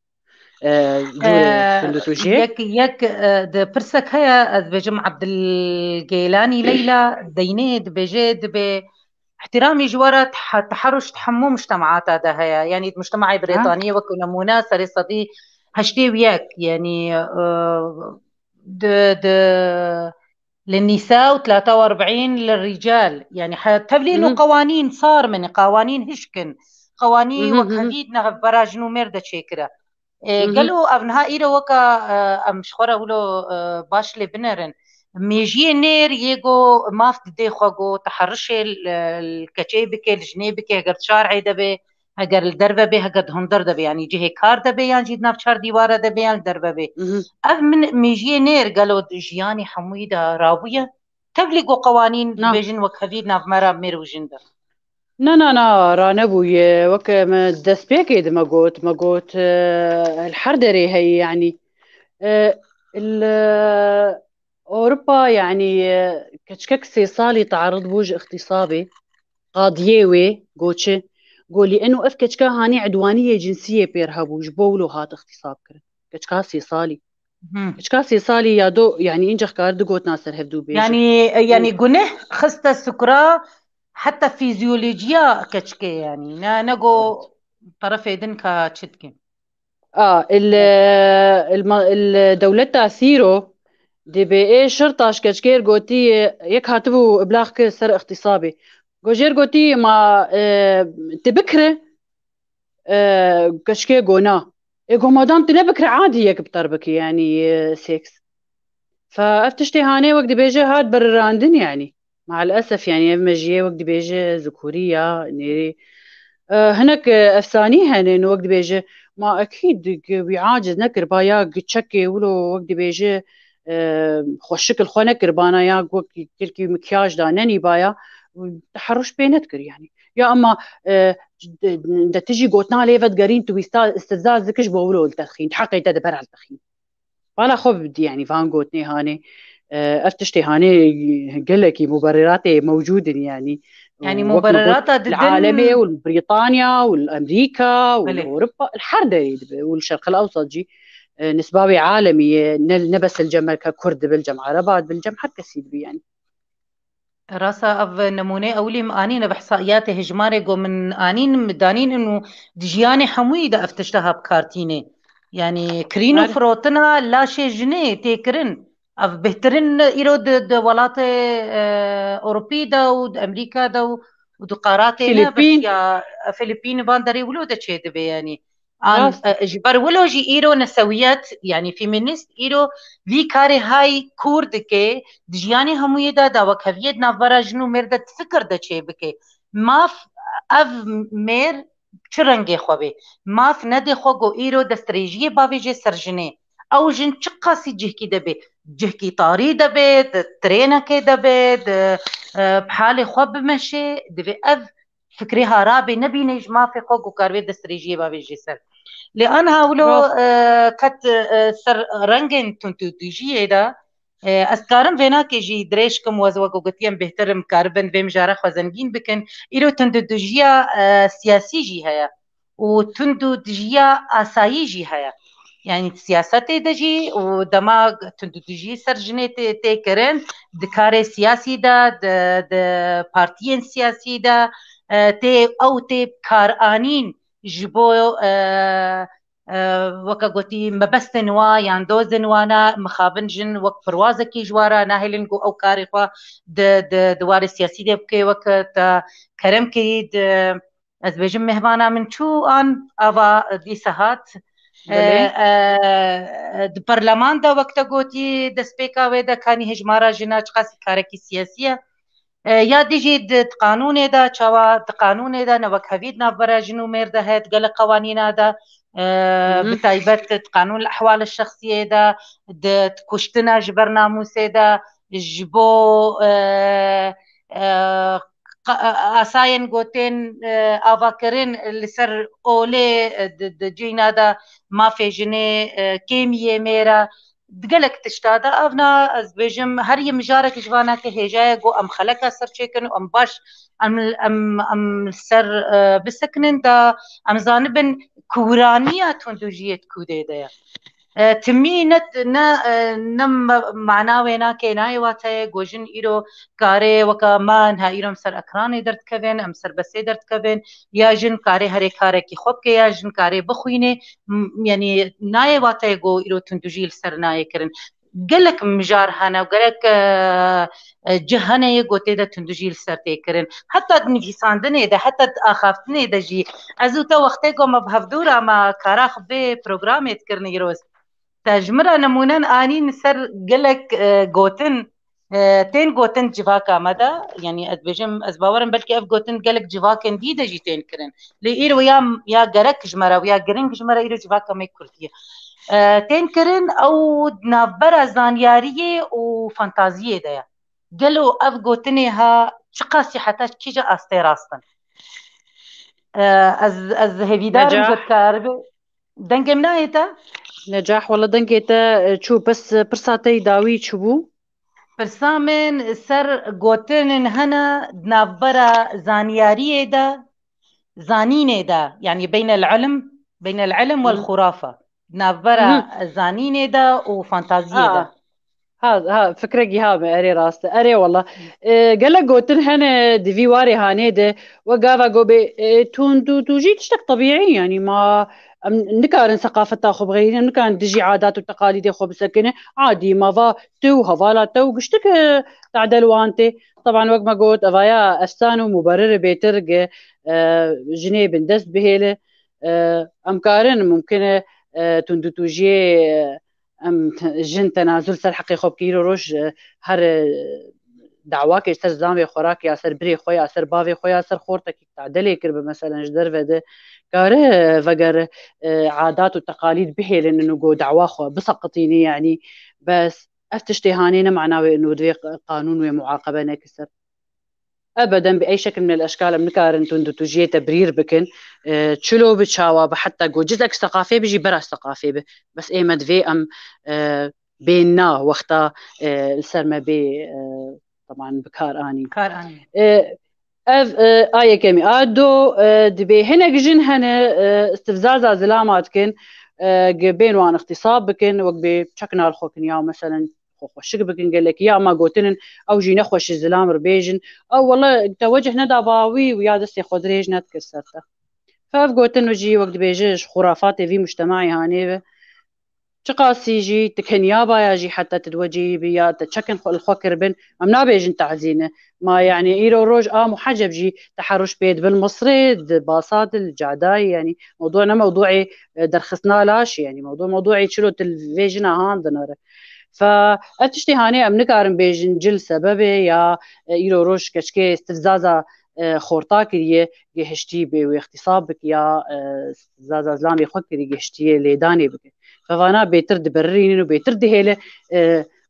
جوري كندوتوجي يك د برسك هيا بجم عبد الجيلاني ليلى دينيد بجد باحترامي جوارة تحرش تحمو مجتمعات هذا هيا يعني مجتمعي ها بريطانية وكنا سري صدي هشتي وياك يعني د د للنساء و43 للرجال يعني تبلي انه مهم. قوانين صار من قوانين هشكن قوانين مهم. مهم. وكهديد نغف براجنو مرده شكرا مهم. قالوا ابنها إيرا وكا ام شخورا ولو باش لي بنرن ميجي نير يجو مافت دي خوغو تحرش الكتشيبك الجنيبك هجر شارعي دبي هجر الدربة بي هجر هندر دبي يعني جي هكار دبي يعني جيد ناف شار ديوارة دبي يعني الدربة بي مهم. اف من ميجي نير قالوا جياني حمويدة راوية تبلغوا قوانين نعم بيجن وكهديد ناف مرا ميرو جندا نا رانا بوي وك ما دست بيكي ما قوت الحردري هي يعني آه، أوروبا يعني كشكك سيصالي تعرض بوج اغتصابي قاضيوي قوتشي قولي إنه أف كشكا هاني عدوانية جنسية بيرها بوج بولو هات اغتصاب كرن كشكا سيصالي كشكا سيصالي يا دو يعني إنجخ كارد قوت ناصر هفدو بيجي يعني جنه خست السكرة حتى فيزيولوجيا كتشكي يعني نقو طرف يدن كتشتكي الدولة تأثيره دي بي ايه شرطة شكشكير قوتي يك هاتبو ابلاغ سر اغتصابي جوجير قوتي ما تبكره كشكي قونا يقول مادام تنبكر عادي يك بطربك يعني سيكس فافتشتي هاني وقت بيجي هاد براندن يعني مع الأسف يعني مجيه وقت بيجي ذكورية نيري هناك افساني هنن وقت بيجي ما اكيد بيعاجز نكر بايا تشكي ولو وقت بيجي خوشك الخونه كربانا يا وقت كلكي مكياج دانني بايا تحرش بينتكر يعني يا اما دا تجي قوتنا ليفت قرين تو استزاز ذكش بولو التدخين حقي تدبر على التدخين فانا خب بدي يعني فان قوتني هاني افتشتي هاني قال لك مبررات موجودة يعني وقت ما قلت مبرراتها العالمي ضدن. والبريطانيا والأمريكا بله. والأوروبا الحردة والشرق الأوسط جي نسباوي عالمي نبس الجمع ككرد بالجمع عربات بالجمع حتى سيدبي يعني راسا اف نمونه اولي انين بحصائيات هجماري جو من انين مدانين انه دجياني حموي دا افتشتها بكارتيني يعني كرينو عارف فروتنا لا شي جنيه تيكرن اف بهترن ايرو د ولات اوروبي دا ود امريكا دا ود قاراتنا بس فiliبين يا فلبين باندري ولو دا تشي دبي يعني ان راست جبر ولو جي ايرو نسويات يعني فيمينيست ايرو في كاري هاي كورد كي دجیانی هەمووی دا داوەک هەویەت ناڤەرە ژن و مێردە فکر دەچێ بکێ ماف ئەv مێر چ ڕەنگێ خۆ بێ ماف نەدێ خۆ گۆ ئیرۆ دەسترێژیە باوێژێ سەرژنێ ئەو ژن چ قاسی جهکی دەبێ جهکی تاری دەبێت ترێنەکێ دەبێت بحالێ خۆ بمەشێ دەبێ ئەv فکرێ هارابێ نەبینێژ مافێ خۆ گۆکاربێت دەسترێژیە باوێژێ سەر لأن هاولو راست كت سر رنگن تنتو دا اسكارم فينا كيجي دريشكم وزوجو قتيم بهترم كاربن بهم جارة خزنجين بكن إلو تندجيا سياسي جي هيا وتندجيا آسايي جي هيا يعني سياسات دجي ودما تندجي سرجني تكرن دكار سياسي دا د بارتيين سياسي دا تي أو تي كارانين جبو وەکە گوتی مەبەستن وا یان دۆزن وانە مخابنجن وەک پروازێکی ژوارە ناهێلن و ئەو کاریخوا دووارە سیاسی دێ بکەی وەکە تا کەرم کرید ئەس بێژم مهمانە من چوو ئان ئاوا دیسە هات پەرلەماندا وەکتە گوتی دەستپێکاوێ دەکانی هێژمارە ژنە چ قاسی کارێکی سیاسیە یا دیجی قانونێ دا چاوا قانونێ دا نەوەک هەوید ناڤەرە ژن و مێردە هەیە گەلە قەوانینە دا بتايبت قانون الأحوال الشخصية دا كشتنا جبر ناموسي دا جبو آساين قوتين آفاكرين لسر أولي جينا دا ما في جني كيمية ميرا دقلك تشتادا أفنا از بيجم هر يمجارك جوانا كهجاية قو أم خلقا سر چيكن أم باش أم سر بسكنن دا أم زانبن كورانية تندوجية كودي دايا تمي نم معناوينا كيناي واتاي جوجن إيرو كاري وكا ما نها إيرو مسر أكراني درد كبين أم سر بسي درد كبين يا جن كاري هري كاري كي خوب كي يا جن كاري بخويني يعني ناي واتاي جو إيرو تندوجي لسر ناي كرن قالك مجار هانا وقالك جهانا يقوتي دا تندوجي لسر تيكرن حتى نفسان دني دا حتى آخافتني دا جي أزوتا وقتي قو ما بهفدورا ما كاراخ بي بروغرامي تكرني يروز تجمرة نمونان آنين سر قلك قوتن تين قوتن جواكا مدى يعني أدبجم أزباورن بلكي أف قوتن قلك جواكن دي دجي تين كرن لإيرو يا قرك جمرة ويا قرن جمرة إيرو جواكا مي كرتية تين كرن أو نافبرا زانيارية وفانتازية دايا قالوا أف قوتني ها شقاسي حتى كيجا أستي راستن از هفيدار وجد كاربي دنگم نايتا نجاح والله دنگيتا شو بس برساتي داوي شبو برسامن سر قوتن هنا نافبرا زانيارية دا زانينة دا يعني بين العلم والخرافة نافبرا زانينة دا وفانتازية دا ها فكرة ها أري راست أري والله قال لك قلت هنا دي واري هانيده وقافا قوبي تو جيت تشتك طبيعي يعني ما نكارن ثقافتها خو بغيرين نكارن تجي عادات وتقاليد خو بسكنه عادي ما ضا تو هفالا تو قشتك تعدل وانتي طبعا وقت ما قلت افايا استانو مبرر بيترق جنيه بندست بهيله امكارن ممكن تندو توجي ام جن تنازل سر حقي خوب كيلو روش هر دعواك يستر زامي خوراك يا سر بري خويا سر بافي خويا سر خورتك تعدلي كرب مثلا جدر فده كاره فقر عادات وتقاليد بحيل انه جو دعوا خو بسقطيني يعني بس افتشتي هانينا معناه انه دوي قانون ومعاقبه نكسر ابدا باي شكل من الاشكال بنكارن تندو تجي تبرير بكن تشلو بتشاوا حتى جو جزء ثقافي بيجي برا ثقافي بس اي مدفي ام بيننا وقتا السرمة بي طبعا بكار آني آية كمي آدو دبي هنا جن هنا استفزازا زلامات كن بين وان اختصاب بكن وقبي تشكنا الخوكن يا مثلا خوشك بكن قال لك يا ما قوتن او جي نخوش الزلام ربيجن او والله توجه ندا باوي ويا دستي خضريج نتكسرته فاف قوتن وجي وقت بيجيش خرافات في مجتمعي هاني تقاسي جي تكنيابا يا جي حتى تدوجي بيا تشكن الخوكر بن امنا بيجن تعزينه ما يعني ايرو روج محجب جي تحرش بيد بالمصري باصات الجعداي يعني موضوعنا موضوعي درخصنا لاش يعني موضوعي شلو تلفزيون هان دناره فاتشتي هاني ام نكارن بيجن جل سببه يا ايرو روج كشكي استفزازا خورتا كريه جهشتي بي اختصابك يا استفزازا زلامي خوكري جهشتي ليداني بك فوانا بيتر دبرين وبيتر دهيله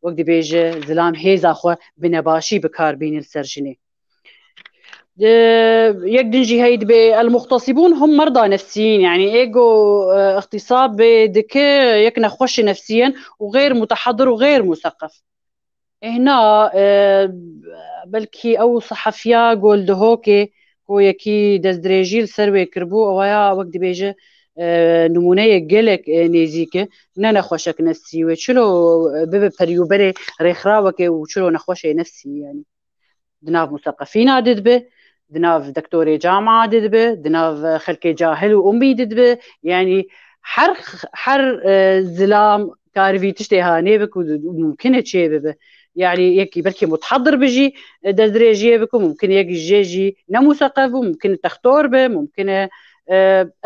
وقت بيجي زلام هيزا خو بنباشي بكار بين السرجني يقدنجي هيد المغتصبون هم مرضى نفسيين يعني ايجو اغتصاب بدك يكنا خوش نفسيا وغير متحضر وغير مثقف هنا بلكي او صحفيا قول دهوكي هو يكي دزدريجيل سروي كربو ويا وقت بيجي نمونه جلك نيزيكه نانا خوشك نفسي وشلو بيبي بريوبري ريخراوك وشلو نخوش نفسي يعني دناف مثقفين عدد به دناف دكتوري جامعة عدد به دناف خلقي جاهل وأمي عدد به يعني حر زلام كارفي تشتي هاني بك وممكن تشي به يعني يكي بركي متحضر بجي دزريجي بك ممكن يجي جيجي نمثقف وممكن تختار به ممكن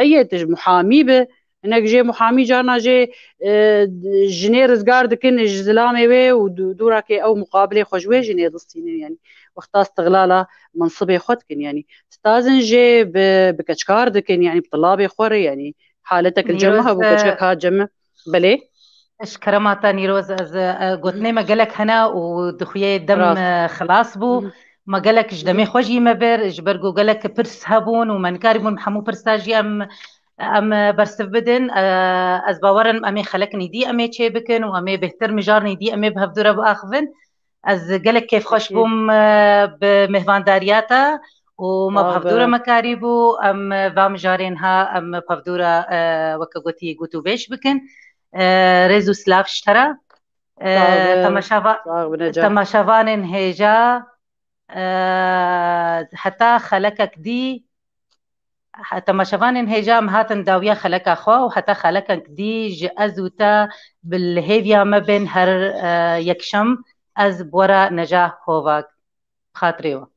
اي محامي به هناك جي محامي جانا جي جنير زقار دكن زلامي به ودوراكي او مقابله خوجوي جنير دستين يعني وقتا استغلالا منصبي خدكن يعني استاذن جي بكشكار دكن يعني بطلابي خوري يعني حالتك الجمه وكشكك هاد جمه بلي اشكرماتا نيروز از قوتني مقالك هنا ودخوية دم خلاص بو مقالك جدمي خوجي مبر جبرقو قالك برس هابون ومن كاربون محمو برساجي ام برسف بدن از باورن امي خلقني دي امي تشي بكن وامي بهتر مجارني دي امي بهفدورة باخفن از قالك كيف خوش بوم بمهفان دارياتا وما بهفدورة مكاريبو ام بام جارينها ام بهفدورة وكاقوتي قوتو بيش بكن ريزو سلاف اشترى تماشافان هيجا حتى خلقك دي تماشافان هيجا مهاتن داوية خلق أخوة وحتى خلقك دي جأزوتا بالهيفيا ما بين هر يكشم از بورا نجاح هوواك خاطريوه